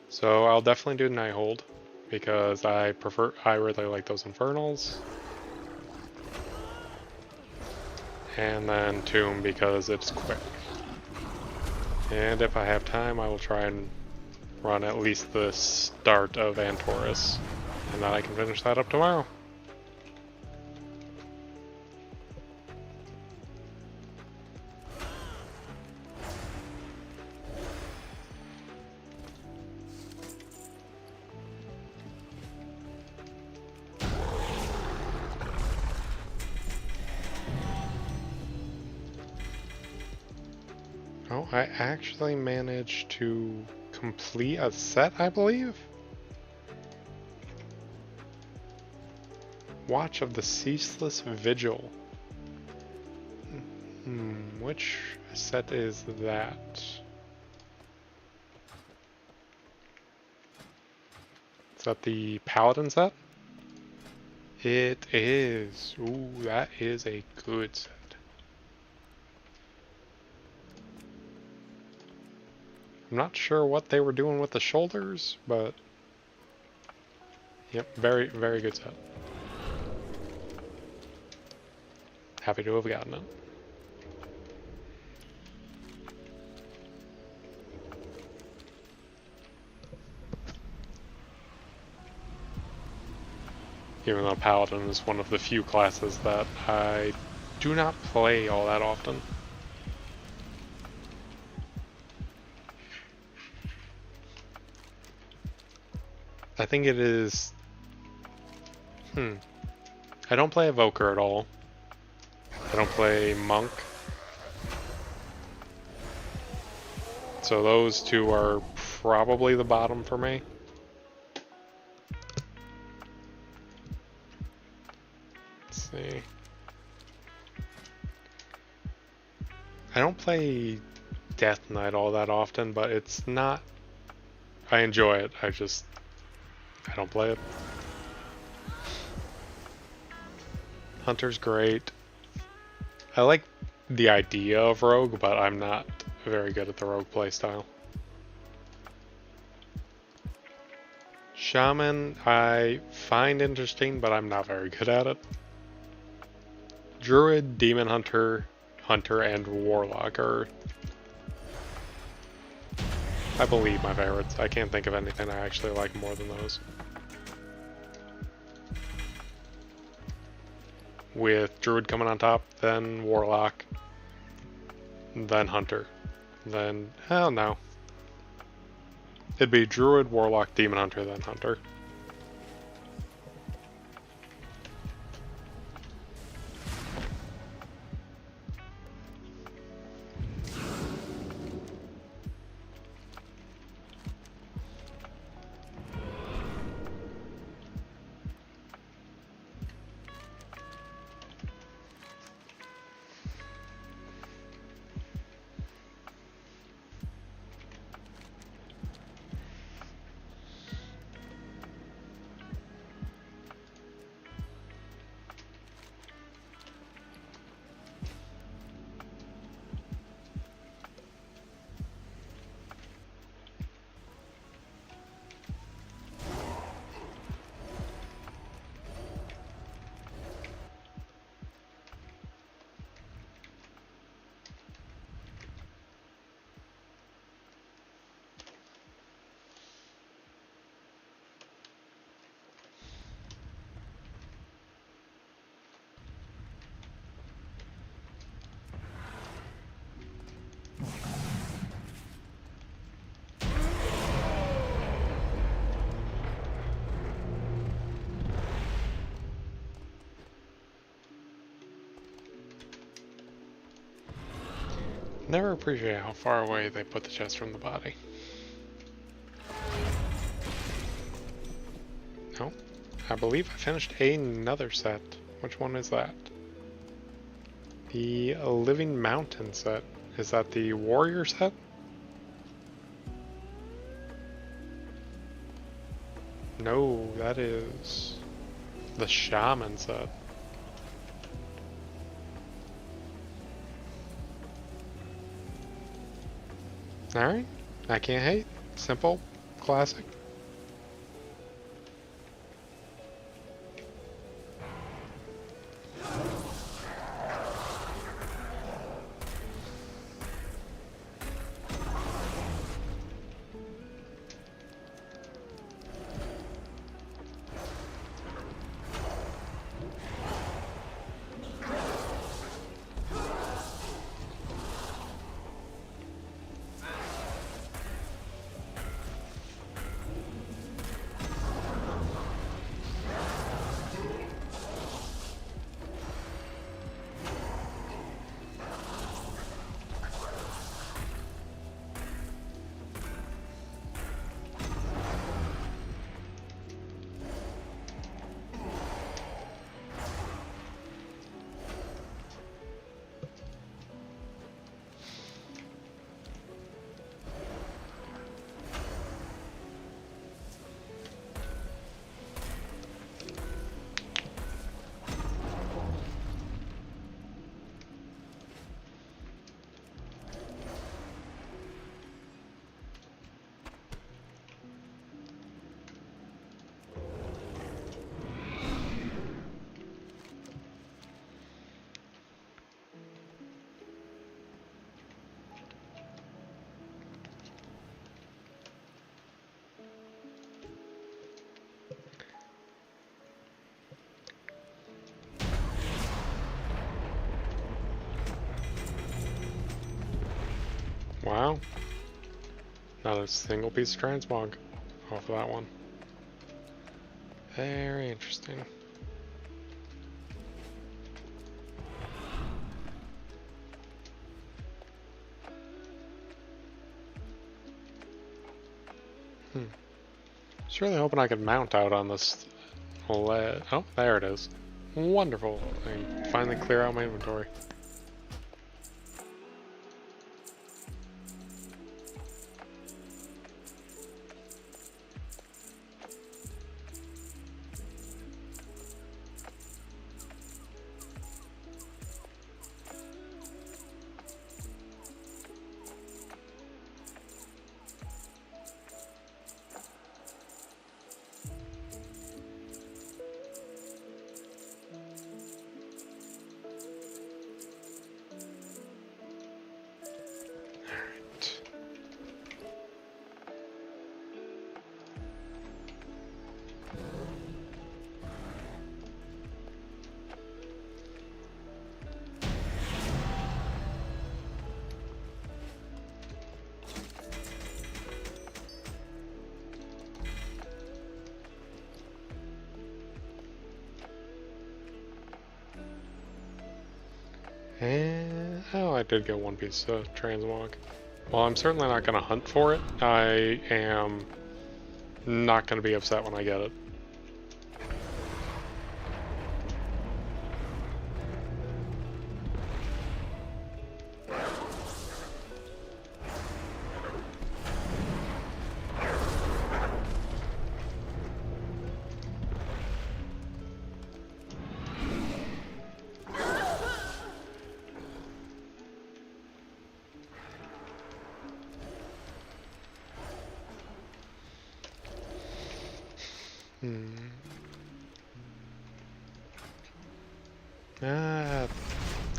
So I'll definitely do Nighthold, because I really like those Infernals. And then Tomb because it's quick. And if I have time, I will try and run at least the start of Antorus, and then I can finish that up tomorrow. Oh, I actually managed to complete a set, I believe? Watch of the Ceaseless Vigil. Which set is that? Is that the Paladin set? It is. Ooh, that is a good set. I'm not sure what they were doing with the shoulders, but yep, very, very good set. Happy to have gotten it. Even though Paladin is one of the few classes that I do not play all that often. I think it is... I don't play Evoker at all. I don't play Monk. So those two are probably the bottom for me. Let's see. I don't play Death Knight all that often, but it's not... I enjoy it, I don't play it. Hunter's great. I like the idea of Rogue, but I'm not very good at the Rogue playstyle. Shaman, I find interesting, but I'm not very good at it. Druid, Demon Hunter, and Warlock are, I believe, my favorites. I can't think of anything I actually like more than those. With Druid coming on top, then Warlock, then Hunter, then, hell no. It'd be Druid, Warlock, Demon Hunter, then Hunter. Never appreciate how far away they put the chest from the body. No, I believe I finished another set. Which one is that? The Living Mountain set. Is that the Warrior set? No, that is the Shaman set. Alright, I can't hate. Simple, classic. No. Not a single piece of transmog off of that one. Very interesting. Just really hoping I could mount out on this lead. Oh, there it is. Wonderful. I can finally clear out my inventory. And oh, I did get one piece of transmog. Well, I'm certainly not going to hunt for it. I am not going to be upset when I get it.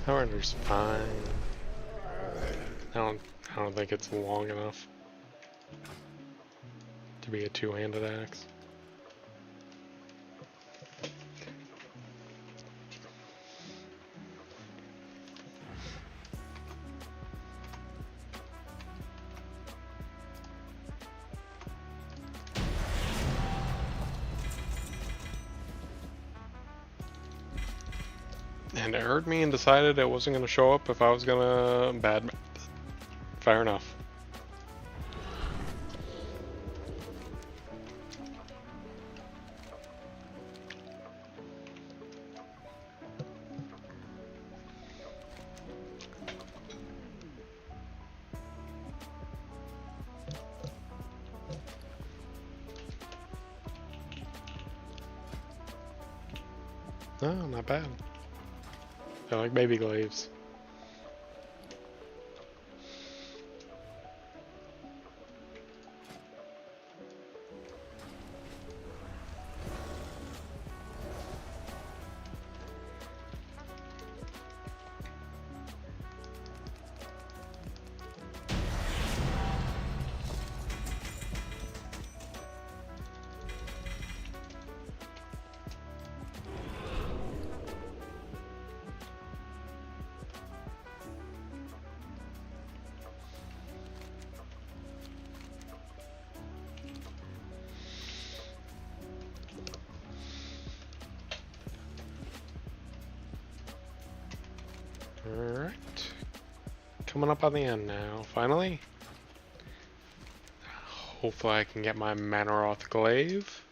However's fine. I don't think it's long enough to be a two-handed axe. And it heard me and decided it wasn't going to show up if I was going to badmouth. Fair enough. No, not bad. They're like baby glaives. Alright. Coming up on the end now, finally. Hopefully I can get my Manaroth Glaive.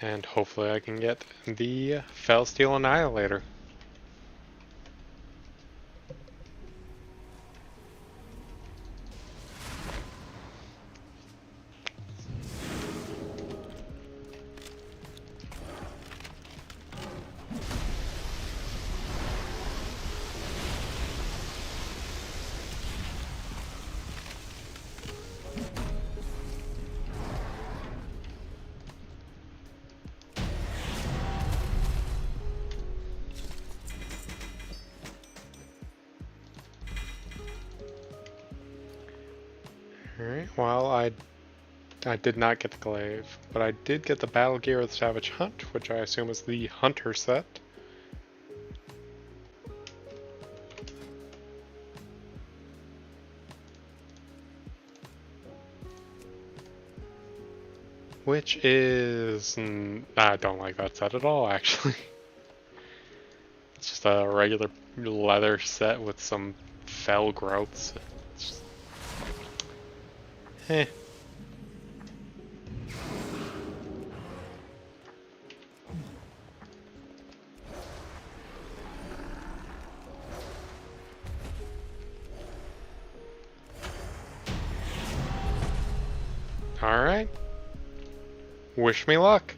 And hopefully I can get the Felsteel Annihilator. Alright, well, I did not get the glaive, but I did get the battle gear of the Savage Hunt, which I assume is the Hunter set. Which is... I don't like that set at all, actually. It's just a regular leather set with some fell growths. It's just... eh. Alright. Wish me luck.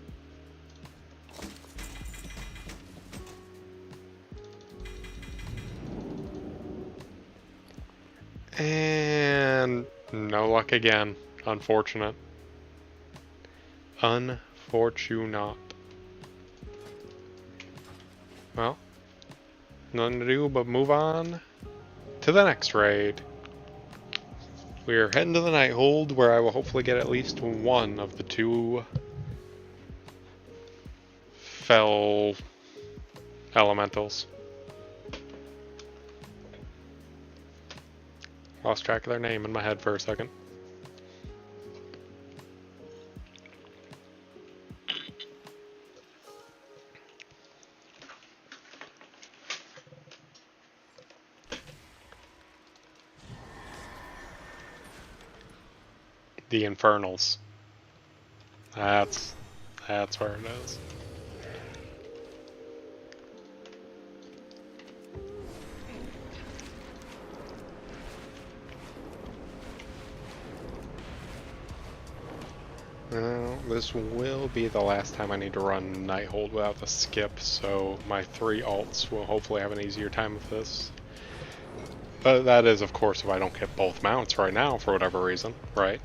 And no luck again. Unfortunate. Unfortunate. Well, nothing to do but move on to the next raid. We are heading to the Nighthold, where I will hopefully get at least one of the 2 fell elementals. Lost track of their name in my head for a second. The Infernals. That's where it is. Well, this will be the last time I need to run Nighthold without the skip, so my 3 alts will hopefully have an easier time with this. But that is, of course, if I don't get both mounts right now for whatever reason, right?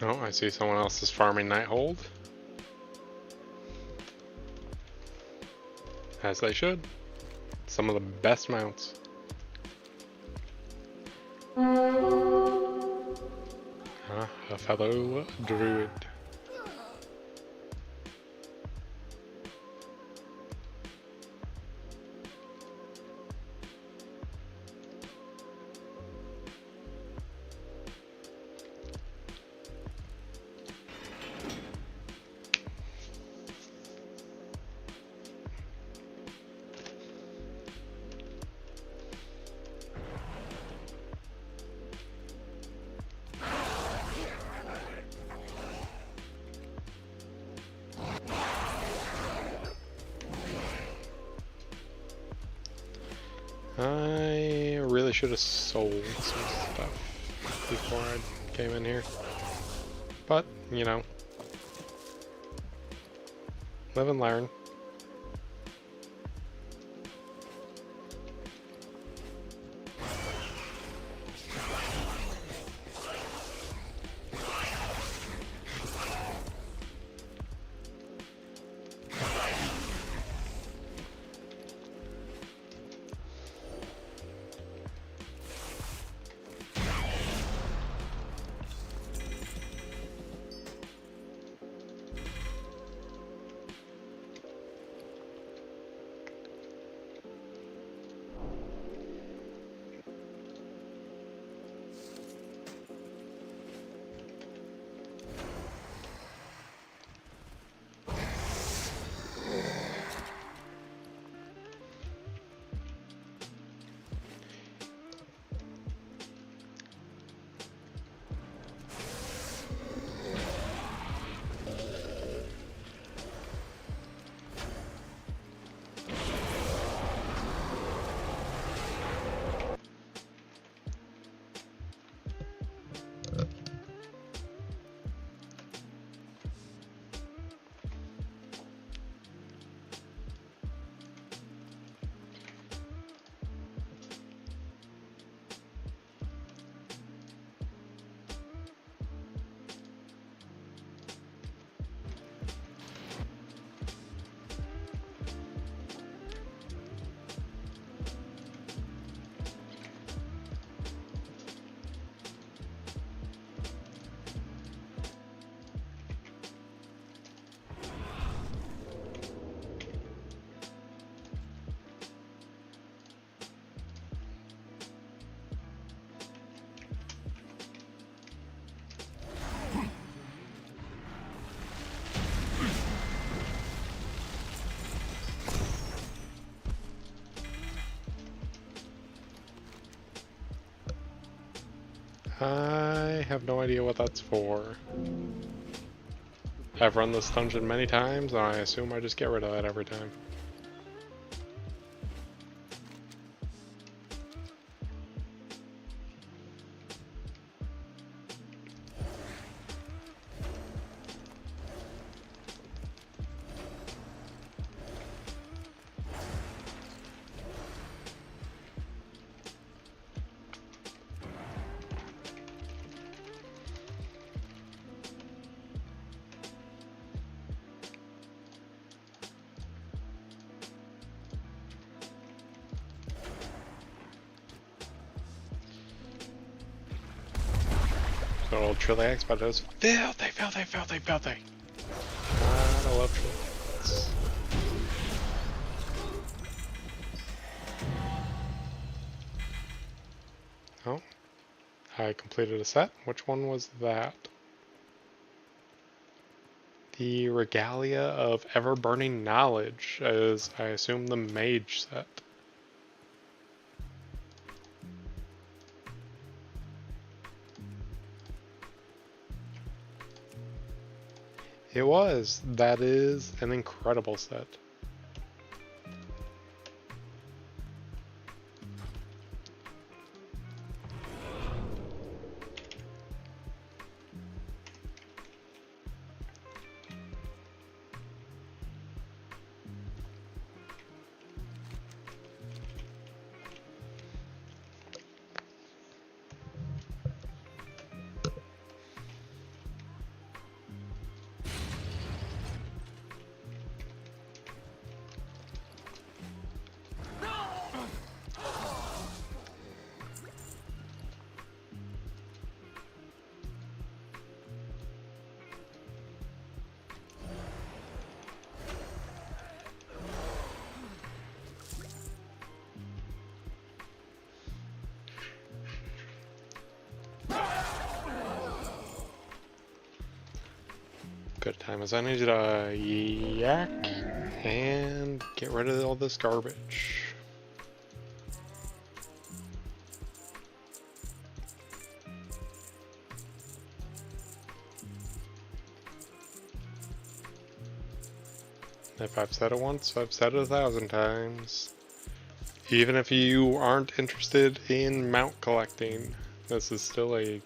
Oh, I see someone else is farming Nighthold. As they should. Some of the best mounts. A fellow druid. I really should have sold some stuff before I came in here. But, you know. Live and learn. I have no idea what that's for. I've run this dungeon many times, and I assume I just get rid of that every time. Old Trillax, but it was filthy. I love Trillax. Oh, I completed a set. Which one was that? The Regalia of Ever-Burning Knowledge, as I assume the Mage set. It was. That is an incredible set. Good time as I need to yak and get rid of all this garbage. If I've said it once, I've said it 1,000 times. Even if you aren't interested in mount collecting, this is still a,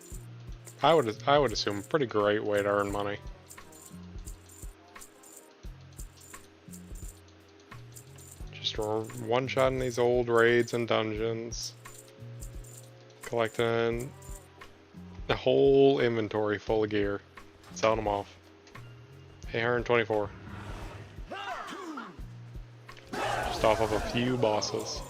I would assume, a pretty great way to earn money. Just one-shotting these old raids and dungeons, collecting the whole inventory full of gear, selling them off. 824. Just off of a few bosses.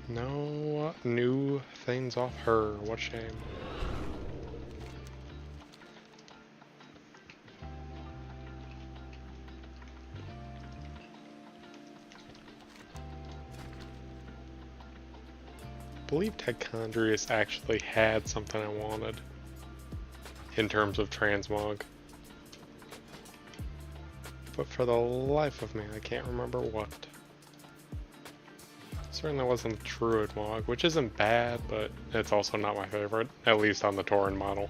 No new things off her, what a shame. I believe Techchondrius actually had something I wanted in terms of transmog. But for the life of me, I can't remember what. Certainly wasn't the Druid Mog, which isn't bad, but it's also not my favorite, at least on the Tauren model.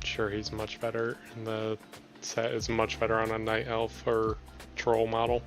Sure, he's much better, and the set is much better on a Night Elf or Troll model.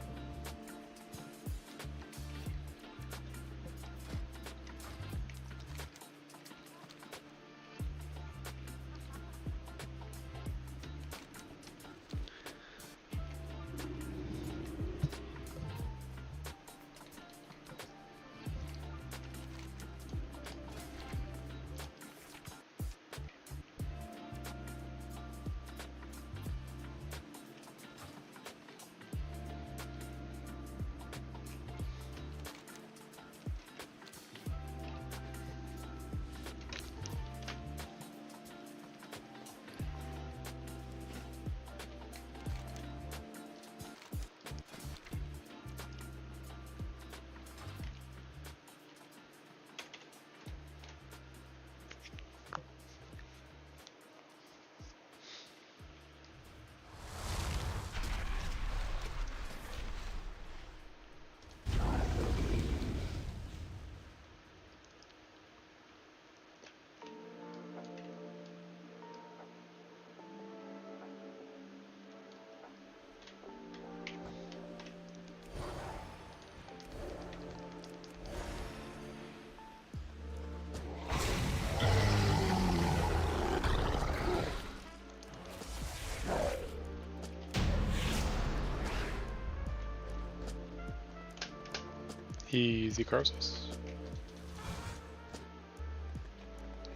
Easy Croesus.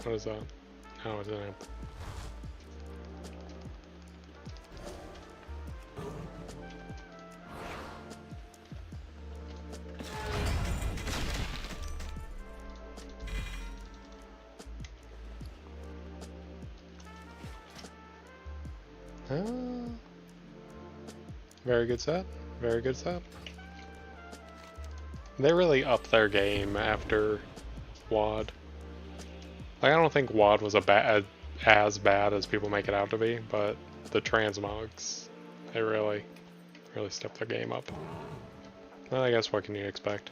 What is that? Oh, it's an imp. Very good set. Very good set. They really upped their game after WoD. Like, I don't think WoD was as bad as people make it out to be, but the transmogs, they really stepped their game up. Well, I guess what can you expect?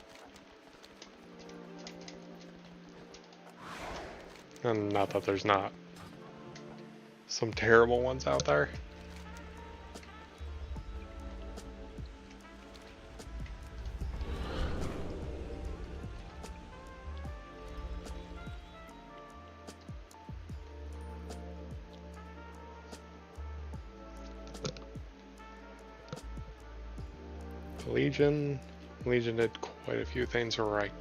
And not that there's not some terrible ones out there. Legion did quite a few things right.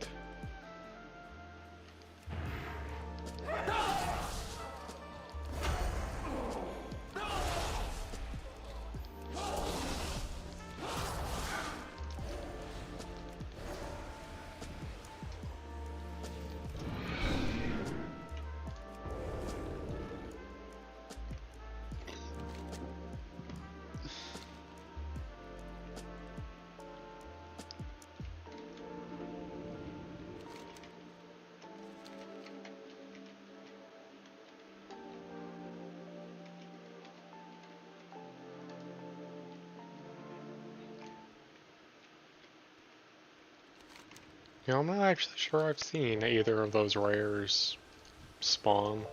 You know, I'm not actually sure I've seen either of those rares spawn.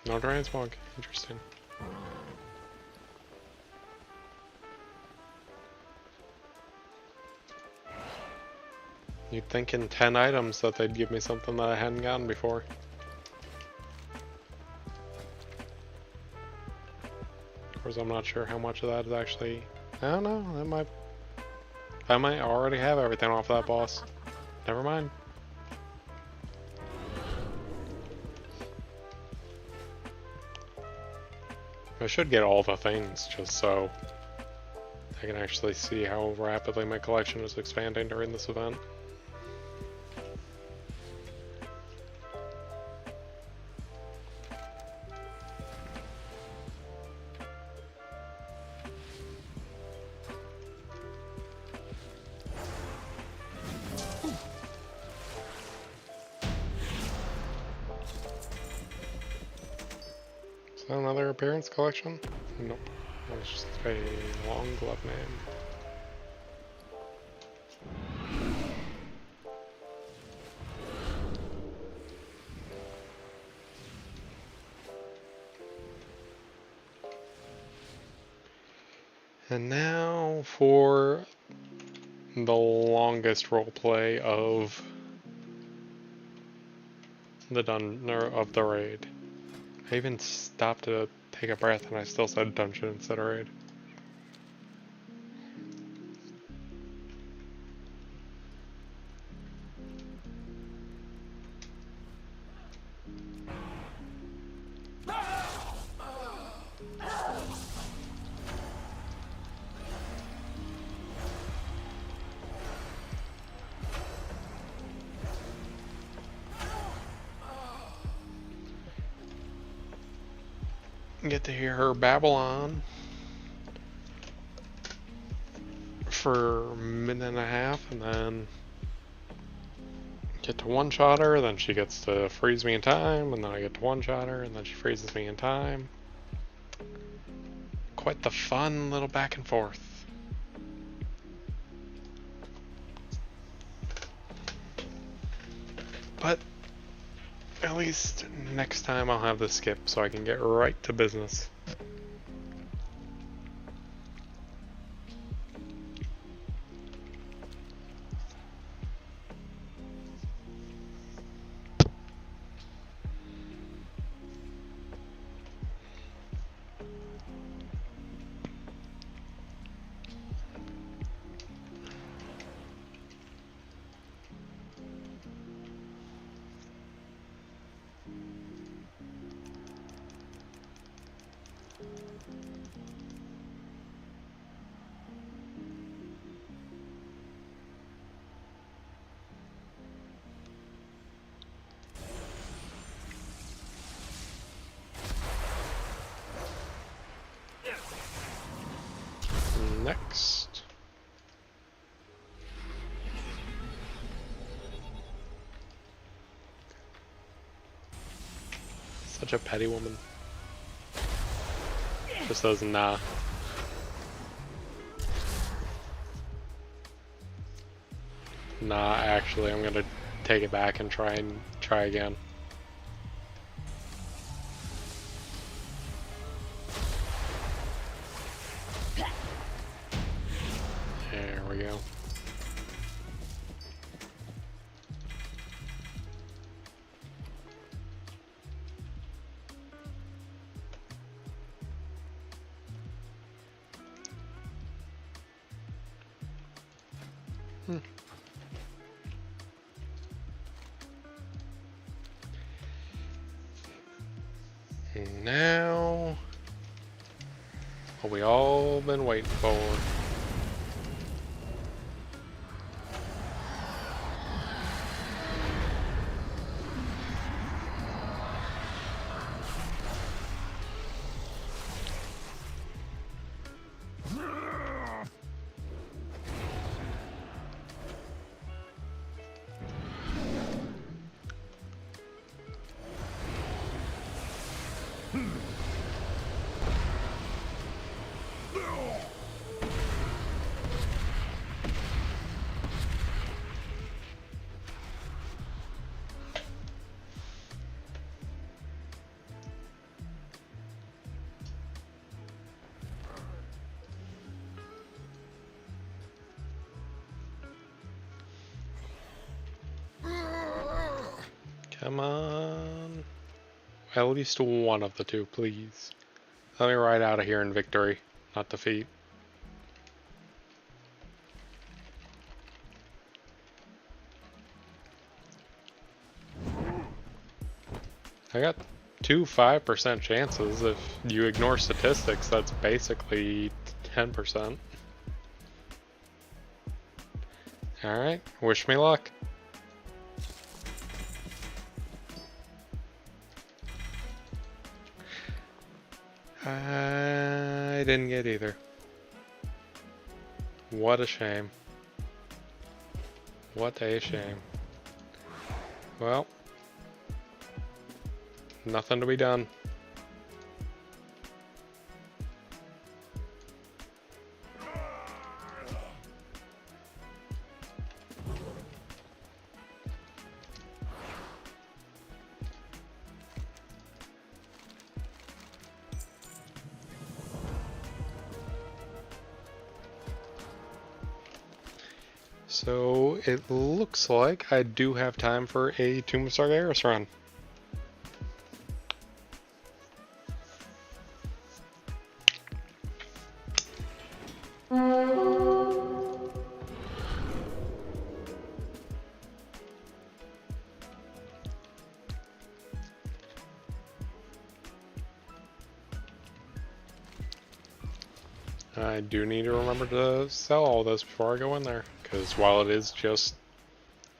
No transmog. Interesting. You'd think in 10 items that they'd give me something that I hadn't gotten before. Of course, I'm not sure how much of that is actually... I don't know, I might already have everything off that boss. Never mind. I should get all the things just so I can actually see how rapidly my collection is expanding during this event. Is that another appearance collection? Nope. That was just a long glove name. And now for the longest roleplay of the raid. I even stopped to take a breath and I still said dungeon instead of raid. Get to hear her babble on for a minute and a half, and then get to one-shot her, then she gets to freeze me in time, and then I get to one-shot her, and then she freezes me in time. Quite the fun little back and forth. But at least next time I'll have the skip so I can get right to business. Next. Such a petty woman. Just says nah. Nah, actually, I'm gonna take it back and try again. There we go. And now, what we all been waiting for. Come on. At least one of the two, please. Let me ride out of here in victory, not defeat. I got two 5% chances. If you ignore statistics, that's basically 10%. Alright, wish me luck. I didn't get either. What a shame. What a shame. Well, nothing to be done. So it looks like I do have time for a Tomb of Sargeras run. I do need to remember to sell all this before I go in there, because while it is just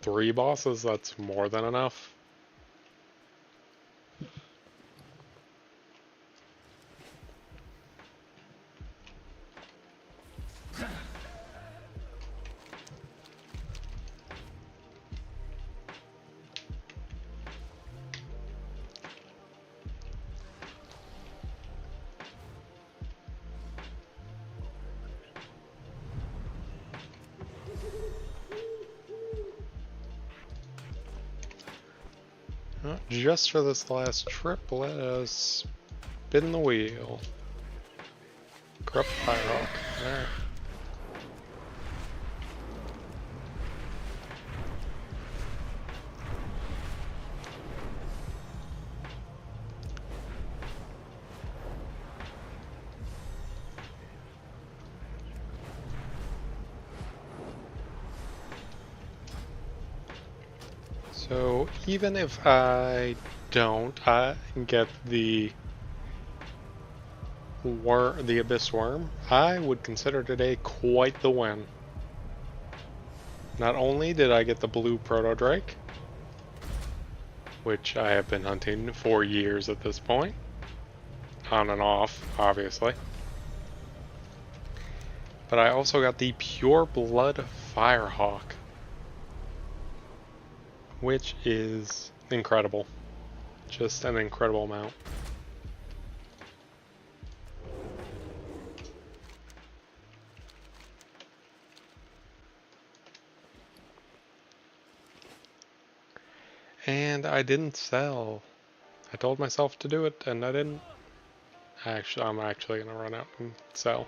3 bosses, that's more than enough. Just for this last trip, let us spin the wheel. Corrupt Firehawk. Alright. So even if I don't get the Abyss Worm, I would consider today quite the win. Not only did I get the blue Proto Drake, which I have been hunting for years at this point, on and off, obviously, but I also got the Pure Blood Firehawk, which is incredible. Just an incredible mount. And I didn't sell. I told myself to do it, and I didn't. I'm actually gonna run out and sell.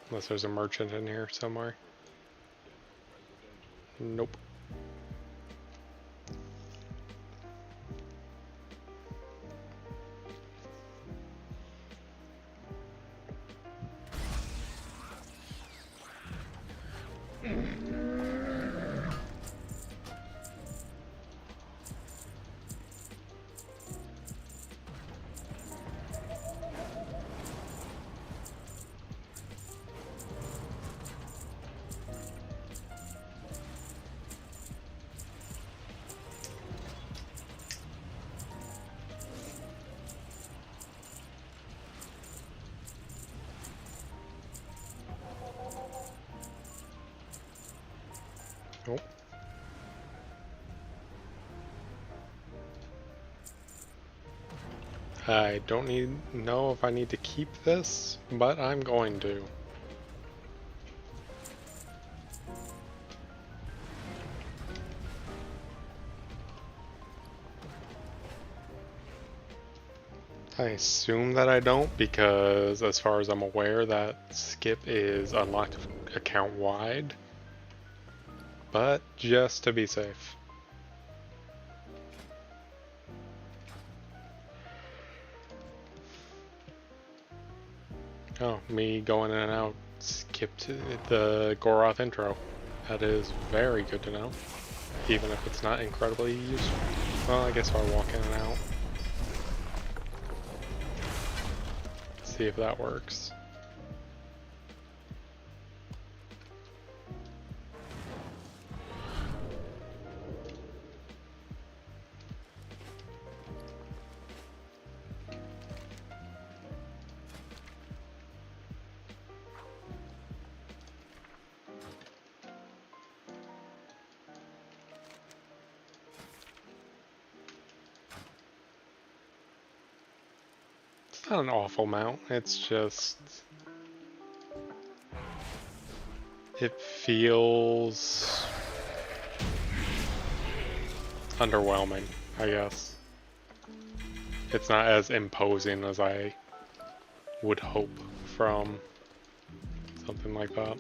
Unless there's a merchant in here somewhere. Nope. Nope. I don't know if I need to keep this, but I'm going to. I assume that I don't, because as far as I'm aware, that skip is unlocked account wide. But just to be safe. Oh, me going in and out skipped the Goroth intro. That is very good to know, even if it's not incredibly useful. Well, I guess I'll walk in and out. See if that works. It's not an awful mount, it's just... it feels... underwhelming, I guess. It's not as imposing as I would hope from something like that.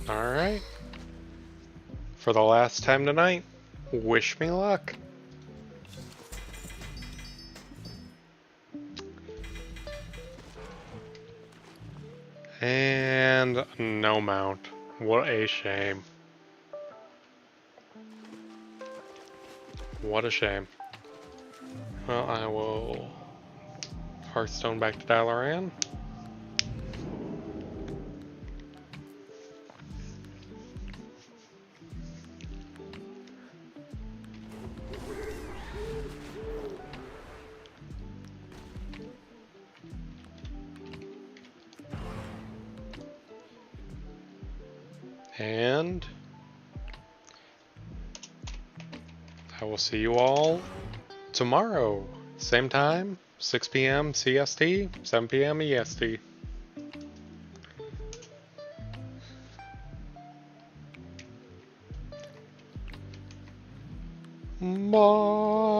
Alright. For the last time tonight, wish me luck. And no mount. What a shame. What a shame. Well, I will Hearthstone back to Dalaran. And I will see you all tomorrow. Same time, 6 p.m. CST, 7 p.m. EST. Bye.